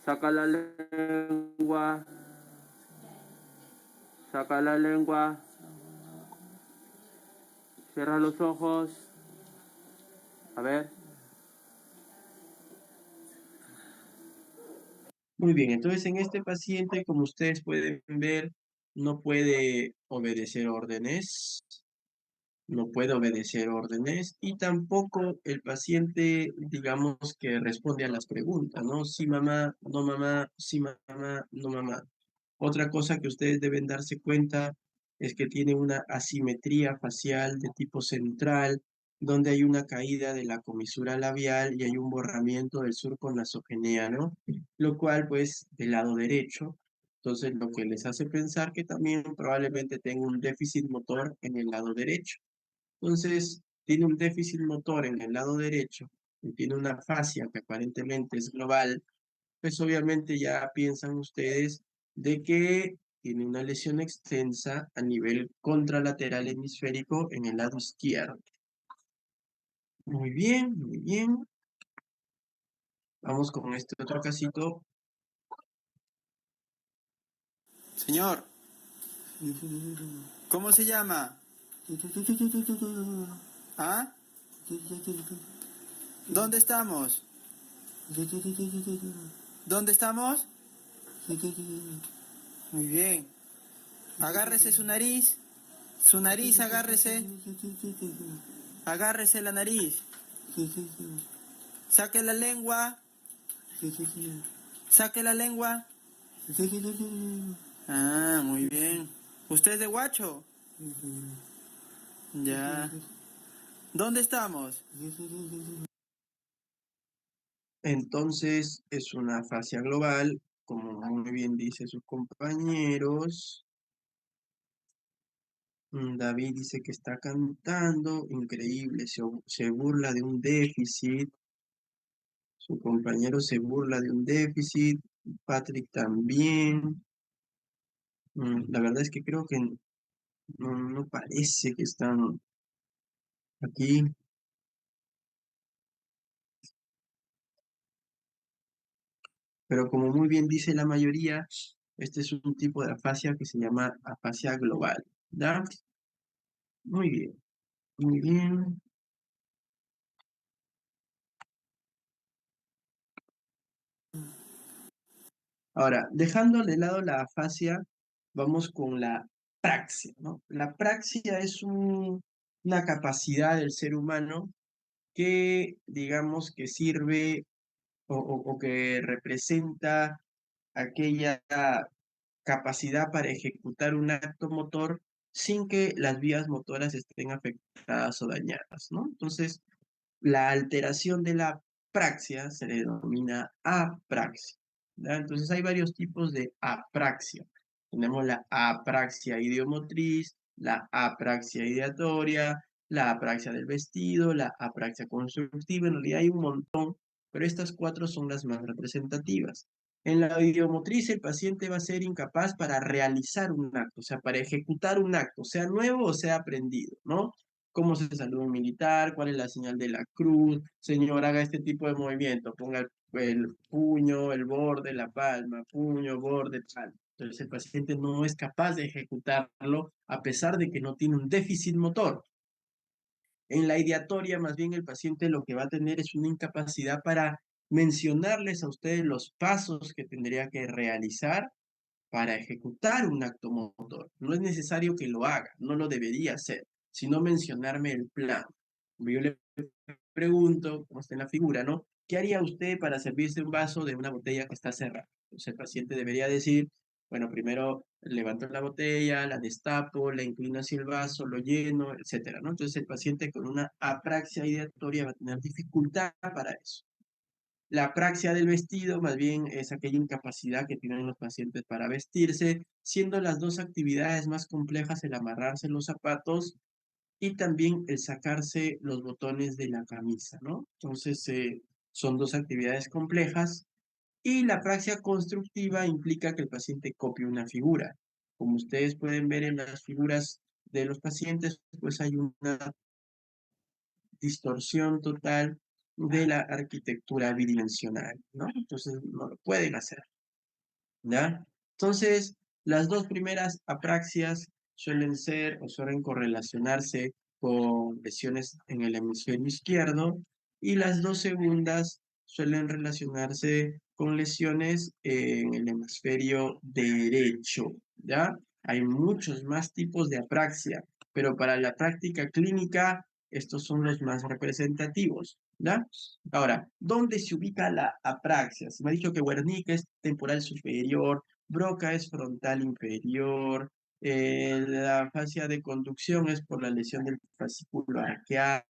Saca la lengua. Saca la lengua. Cierra los ojos. A ver. Muy bien, entonces en este paciente, como ustedes pueden ver, no puede obedecer órdenes, no puede obedecer órdenes y tampoco el paciente, digamos, que responde a las preguntas, ¿no? Sí, mamá, no, mamá, sí, mamá, no, mamá. Otra cosa que ustedes deben darse cuenta es que tiene una asimetría facial de tipo central, donde hay una caída de la comisura labial y hay un borramiento del surco nasogeniano, lo cual pues del lado derecho. Entonces lo que les hace pensar que también probablemente tenga un déficit motor en el lado derecho. Entonces tiene un déficit motor en el lado derecho y tiene una fascia que aparentemente es global, pues obviamente ya piensan ustedes de que tiene una lesión extensa a nivel contralateral hemisférico en el lado izquierdo. Muy bien, muy bien. Vamos con este otro casito. Señor, ¿cómo se llama? ¿Ah? ¿Dónde estamos? ¿Dónde estamos? Muy bien. Agárrese su nariz. Su nariz, agárrese. Agárrese la nariz. Saque la lengua. Saque la lengua. Ah, muy bien. ¿Usted es de Huacho? Ya. ¿Dónde estamos? Entonces es una fascia global, como muy bien dice sus compañeros. David dice que está cantando, increíble, se burla de un déficit. Su compañero se burla de un déficit, Patrick también. La verdad es que creo que no parece que están aquí. Pero como muy bien dice la mayoría, este es un tipo de afasia que se llama afasia global. ¿Ya? Muy bien, muy bien. Ahora, dejando de lado la afasia, vamos con la praxia, ¿no? La praxia es una capacidad del ser humano que, digamos, que sirve o que representa aquella capacidad para ejecutar un acto motor sin que las vías motoras estén afectadas o dañadas, ¿no? Entonces, la alteración de la praxia se le denomina apraxia, ¿ya? Entonces, hay varios tipos de apraxia. Tenemos la apraxia idiomotriz, la apraxia ideatoria, la apraxia del vestido, la apraxia constructiva. En realidad hay un montón, pero estas cuatro son las más representativas. En la idiomotriz, el paciente va a ser incapaz para realizar un acto, o sea, para ejecutar un acto, sea nuevo o sea aprendido, ¿no? Cómo se saluda un militar, cuál es la señal de la cruz, señor, haga este tipo de movimiento, ponga el puño, el borde, la palma, puño, borde, palma. Entonces el paciente no es capaz de ejecutarlo a pesar de que no tiene un déficit motor. En la ideatoria, más bien el paciente lo que va a tener es una incapacidad para mencionarles a ustedes los pasos que tendría que realizar para ejecutar un acto motor. No es necesario que lo haga, no lo debería hacer, sino mencionarme el plan. Yo le pregunto, como está en la figura, ¿no? ¿Qué haría usted para servirse un vaso de una botella que está cerrada? Entonces el paciente debería decir, bueno, primero levanto la botella, la destapo, la inclino hacia el vaso, lo lleno, etcétera, ¿no? Entonces el paciente con una apraxia ideatoria va a tener dificultad para eso. La apraxia del vestido, más bien, es aquella incapacidad que tienen los pacientes para vestirse, siendo las dos actividades más complejas el amarrarse los zapatos y también el sacarse los botones de la camisa, ¿no? Entonces, son dos actividades complejas y la apraxia constructiva implica que el paciente copie una figura. Como ustedes pueden ver en las figuras de los pacientes, pues hay una distorsión total de la arquitectura bidimensional, ¿no? Entonces no lo pueden hacer, ¿ya? Entonces, las dos primeras apraxias suelen ser o suelen correlacionarse con lesiones en el hemisferio izquierdo y las dos segundas suelen relacionarse con lesiones en el hemisferio derecho, ¿ya? Hay muchos más tipos de apraxia, pero para la práctica clínica estos son los más representativos, ¿ya? Ahora, ¿dónde se ubica la apraxia? Se me ha dicho que Wernicke es temporal superior, Broca es frontal inferior, la fascia de conducción es por la lesión del fascículo arqueado.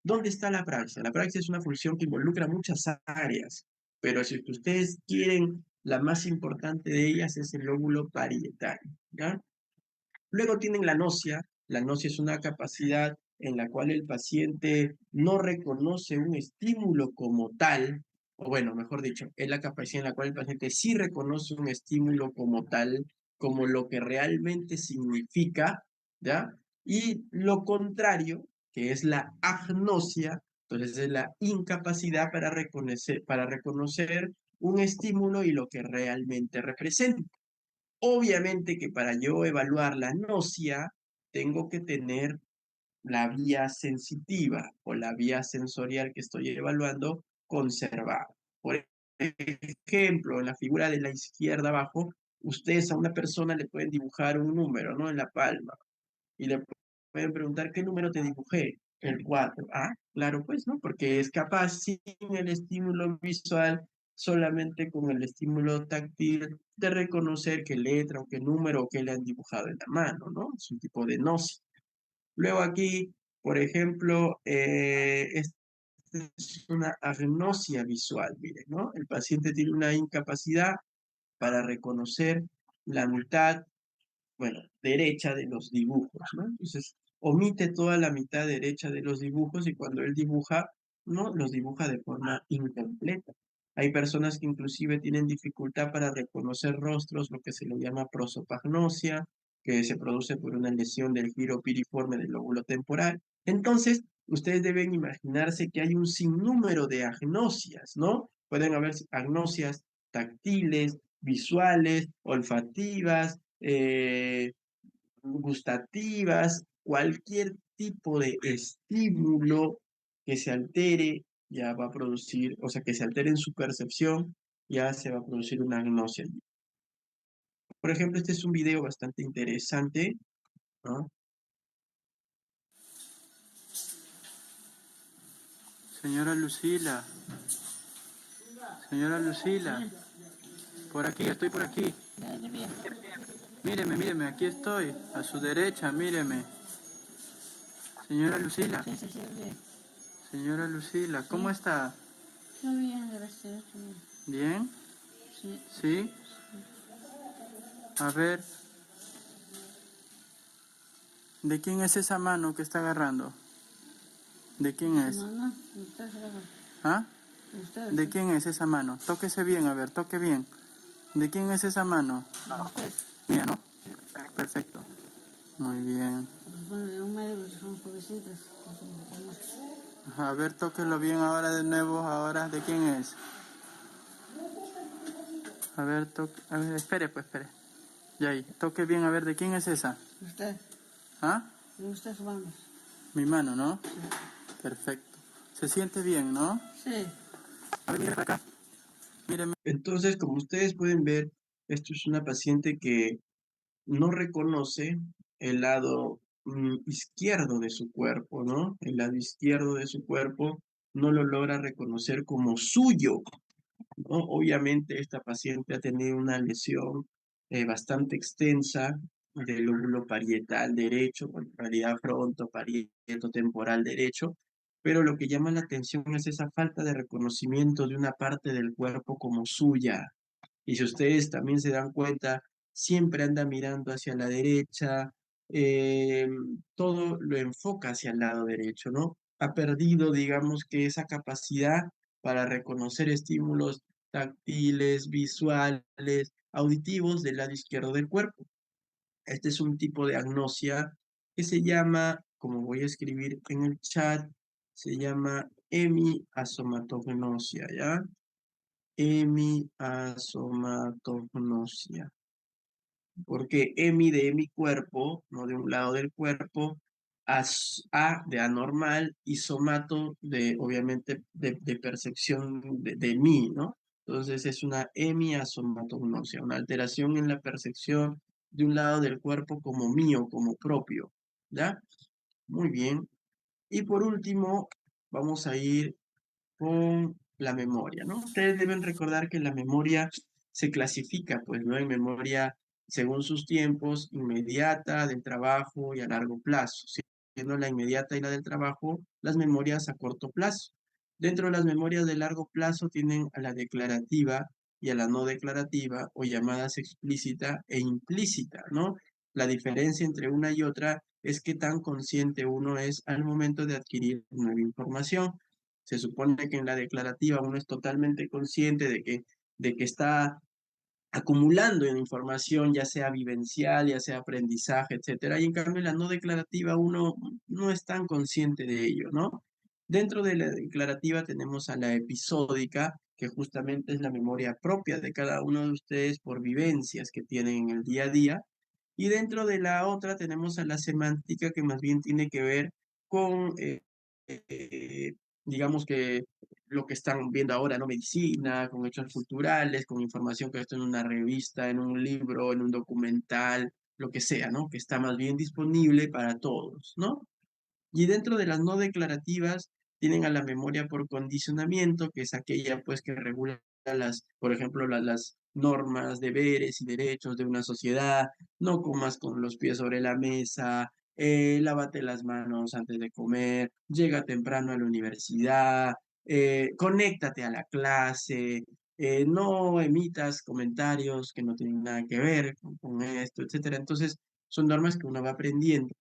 ¿Dónde está la apraxia? La apraxia es una función que involucra muchas áreas, pero si ustedes quieren, la más importante de ellas es el lóbulo parietal, ¿ya? Luego tienen la nocia. La nocia es una capacidad en la cual el paciente no reconoce un estímulo como tal, o bueno, mejor dicho, es la capacidad en la cual el paciente sí reconoce un estímulo como tal, como lo que realmente significa, ¿ya? Y lo contrario, que es la agnosia, entonces es la incapacidad para reconocer un estímulo y lo que realmente representa. Obviamente que para yo evaluar la nocia, tengo que tener la vía sensitiva o la vía sensorial que estoy evaluando conservada. Por ejemplo, en la figura de la izquierda abajo, ustedes a una persona le pueden dibujar un número, ¿no? En la palma. Y le pueden preguntar, ¿qué número te dibujé? El 4. Ah, claro, pues, ¿no? Porque es capaz sin el estímulo visual, solamente con el estímulo táctil, de reconocer qué letra o qué número o qué le han dibujado en la mano, ¿no? Es un tipo de gnosis. Luego aquí, por ejemplo, esta es una agnosia visual, miren, ¿no? El paciente tiene una incapacidad para reconocer la mitad, bueno, derecha de los dibujos, ¿no? Entonces, omite toda la mitad derecha de los dibujos y cuando él dibuja, no los dibuja de forma incompleta. Hay personas que inclusive tienen dificultad para reconocer rostros, lo que se le llama prosopagnosia, que se produce por una lesión del giro piriforme del lóbulo temporal. Entonces, ustedes deben imaginarse que hay un sinnúmero de agnosias, ¿no? Pueden haber agnosias táctiles, visuales, olfativas, gustativas, cualquier tipo de estímulo que se altere ya va a producir, o sea, que se altere en su percepción, ya se va a producir una agnosia. Por ejemplo, este es un video bastante interesante, ¿no? Señora Lucila. Señora Lucila. Por aquí, estoy por aquí. Míreme, míreme, aquí estoy. A su derecha, míreme. Señora Lucila. Señora Lucila, ¿cómo está? Muy bien, gracias. ¿Bien? Sí. ¿Sí? A ver. ¿De quién es esa mano que está agarrando? ¿De quién es? No, usted se ¿Ah? Usted. ¿De quién es esa mano? Tóquese bien, a ver, toque bien. ¿De quién es esa mano? Usted. Mía, ¿no? Perfecto. Muy bien. Bueno, un médico son jovencitas. A ver, tóquelo bien ahora de nuevo. Ahora, ¿de quién es? A ver, a ver, espere, pues, espere. Y ahí, toque bien, a ver, ¿de quién es esa? Usted. ¿Ah? Usted su mano. Mi mano, ¿no? Perfecto. Se siente bien, ¿no? Sí. A ver, mire para acá. Míreme. Entonces, como ustedes pueden ver, esto es una paciente que no reconoce el lado izquierdo de su cuerpo, ¿no? El lado izquierdo de su cuerpo no lo logra reconocer como suyo, ¿no? Obviamente esta paciente ha tenido una lesión bastante extensa del lóbulo parietal derecho, bueno, en realidad frontoparieto temporal derecho, pero lo que llama la atención es esa falta de reconocimiento de una parte del cuerpo como suya. Y si ustedes también se dan cuenta, siempre anda mirando hacia la derecha, eh, todo lo enfoca hacia el lado derecho, ¿no? Ha perdido, digamos que esa capacidad para reconocer estímulos táctiles, visuales, auditivos del lado izquierdo del cuerpo. Este es un tipo de agnosia que se llama, como voy a escribir en el chat, se llama hemiasomatognosia, ¿ya? Hemiasomatognosia. Porque hemi de hemicuerpo, no de un lado del cuerpo, a de anormal y somato de, obviamente, de percepción de mí, ¿no? Entonces es una hemiasomatognosia, una alteración en la percepción de un lado del cuerpo como mío, como propio, ¿ya? Muy bien. Y por último, vamos a ir con la memoria, ¿no? Ustedes deben recordar que la memoria se clasifica, pues, ¿no? En memoria según sus tiempos, inmediata, del trabajo y a largo plazo, siendo la inmediata y la del trabajo las memorias a corto plazo. Dentro de las memorias de largo plazo tienen a la declarativa y a la no declarativa o llamadas explícita e implícita, ¿no? La diferencia entre una y otra es qué tan consciente uno es al momento de adquirir nueva información. Se supone que en la declarativa uno es totalmente consciente de que está acumulando en información, ya sea vivencial, ya sea aprendizaje, etcétera. Y en cambio en la no declarativa uno no es tan consciente de ello, ¿no? Dentro de la declarativa tenemos a la episódica, que justamente es la memoria propia de cada uno de ustedes por vivencias que tienen en el día a día. Y dentro de la otra tenemos a la semántica, que más bien tiene que ver con, eh, digamos que lo que están viendo ahora, ¿no? Medicina, con hechos culturales, con información que está en una revista, en un libro, en un documental, lo que sea, ¿no? Que está más bien disponible para todos, ¿no? Y dentro de las no declarativas tienen a la memoria por condicionamiento, que es aquella pues que regula por ejemplo, las normas, deberes y derechos de una sociedad. No comas con los pies sobre la mesa, lávate las manos antes de comer, llega temprano a la universidad, conéctate a la clase, no emitas comentarios que no tienen nada que ver con esto, etcétera. Entonces, son normas que uno va aprendiendo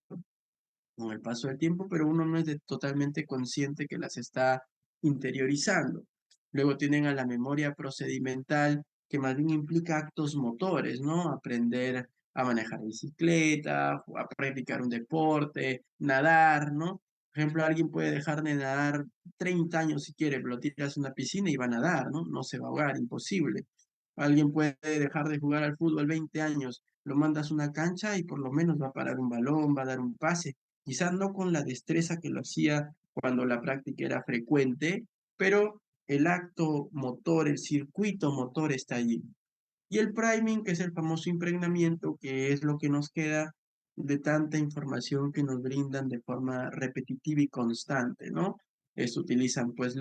con el paso del tiempo, pero uno no es totalmente consciente que las está interiorizando. Luego tienen a la memoria procedimental, que más bien implica actos motores, ¿no? Aprender a manejar bicicleta, a practicar un deporte, nadar, ¿no? Por ejemplo, alguien puede dejar de nadar 30 años si quiere, pero lo tiras a una piscina y va a nadar, ¿no? No se va a ahogar, imposible. Alguien puede dejar de jugar al fútbol 20 años, lo mandas a una cancha y por lo menos va a parar un balón, va a dar un pase, quizás no con la destreza que lo hacía cuando la práctica era frecuente, pero el acto motor, el circuito motor está allí. Y el priming, que es el famoso impregnamiento, que es lo que nos queda de tanta información que nos brindan de forma repetitiva y constante, ¿no? Esto utilizan pues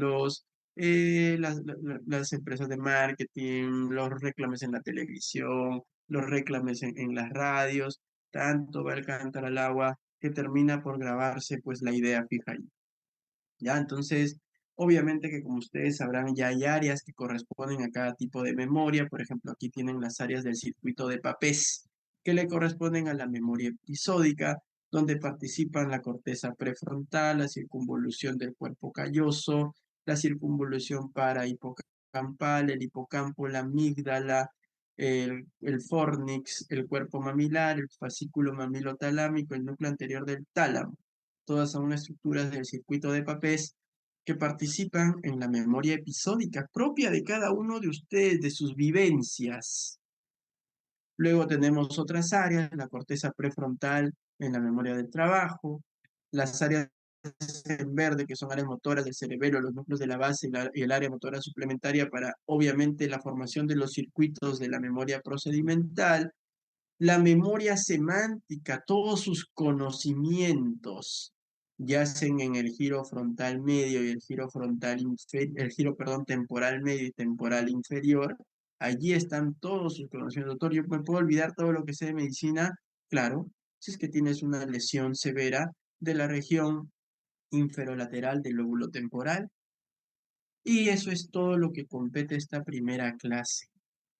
las empresas de marketing, los reclames en la televisión, los reclames en las radios, tanto va el cántaro al agua que termina por grabarse pues la idea fija ahí. ¿Ya? Entonces, obviamente que como ustedes sabrán, ya hay áreas que corresponden a cada tipo de memoria. Por ejemplo, aquí tienen las áreas del circuito de Papez, que le corresponden a la memoria episódica, donde participan la corteza prefrontal, la circunvolución del cuerpo calloso, la circunvolución parahipocampal, el hipocampo, la amígdala, el fornix, el cuerpo mamilar, el fascículo mamilotalámico, el núcleo anterior del tálamo. Todas son estructuras del circuito de Papez que participan en la memoria episódica propia de cada uno de ustedes, de sus vivencias. Luego tenemos otras áreas, la corteza prefrontal en la memoria del trabajo, las áreas en verde, que son áreas motoras del cerebelo, los núcleos de la base y el área motora suplementaria para, obviamente, la formación de los circuitos de la memoria procedimental, la memoria semántica, todos sus conocimientos yacen en el giro frontal medio y el giro perdón, temporal medio y temporal inferior. Allí están todos sus conocimientos. Doctor, yo me puedo olvidar todo lo que sé de medicina, claro, si es que tienes una lesión severa de la región inferolateral del lóbulo temporal. Y eso es todo lo que compete esta primera clase.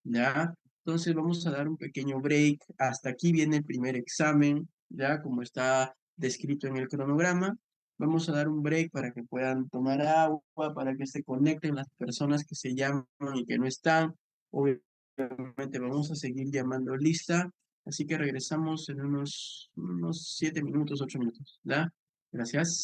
¿Ya? Entonces vamos a dar un pequeño break. Hasta aquí viene el primer examen, ¿ya? Como está descrito en el cronograma. Vamos a dar un break para que puedan tomar agua, para que se conecten las personas que se llaman y que no están. Obviamente vamos a seguir llamando lista. Así que regresamos en unos 7 minutos, 8 minutos, ¿ya? Gracias.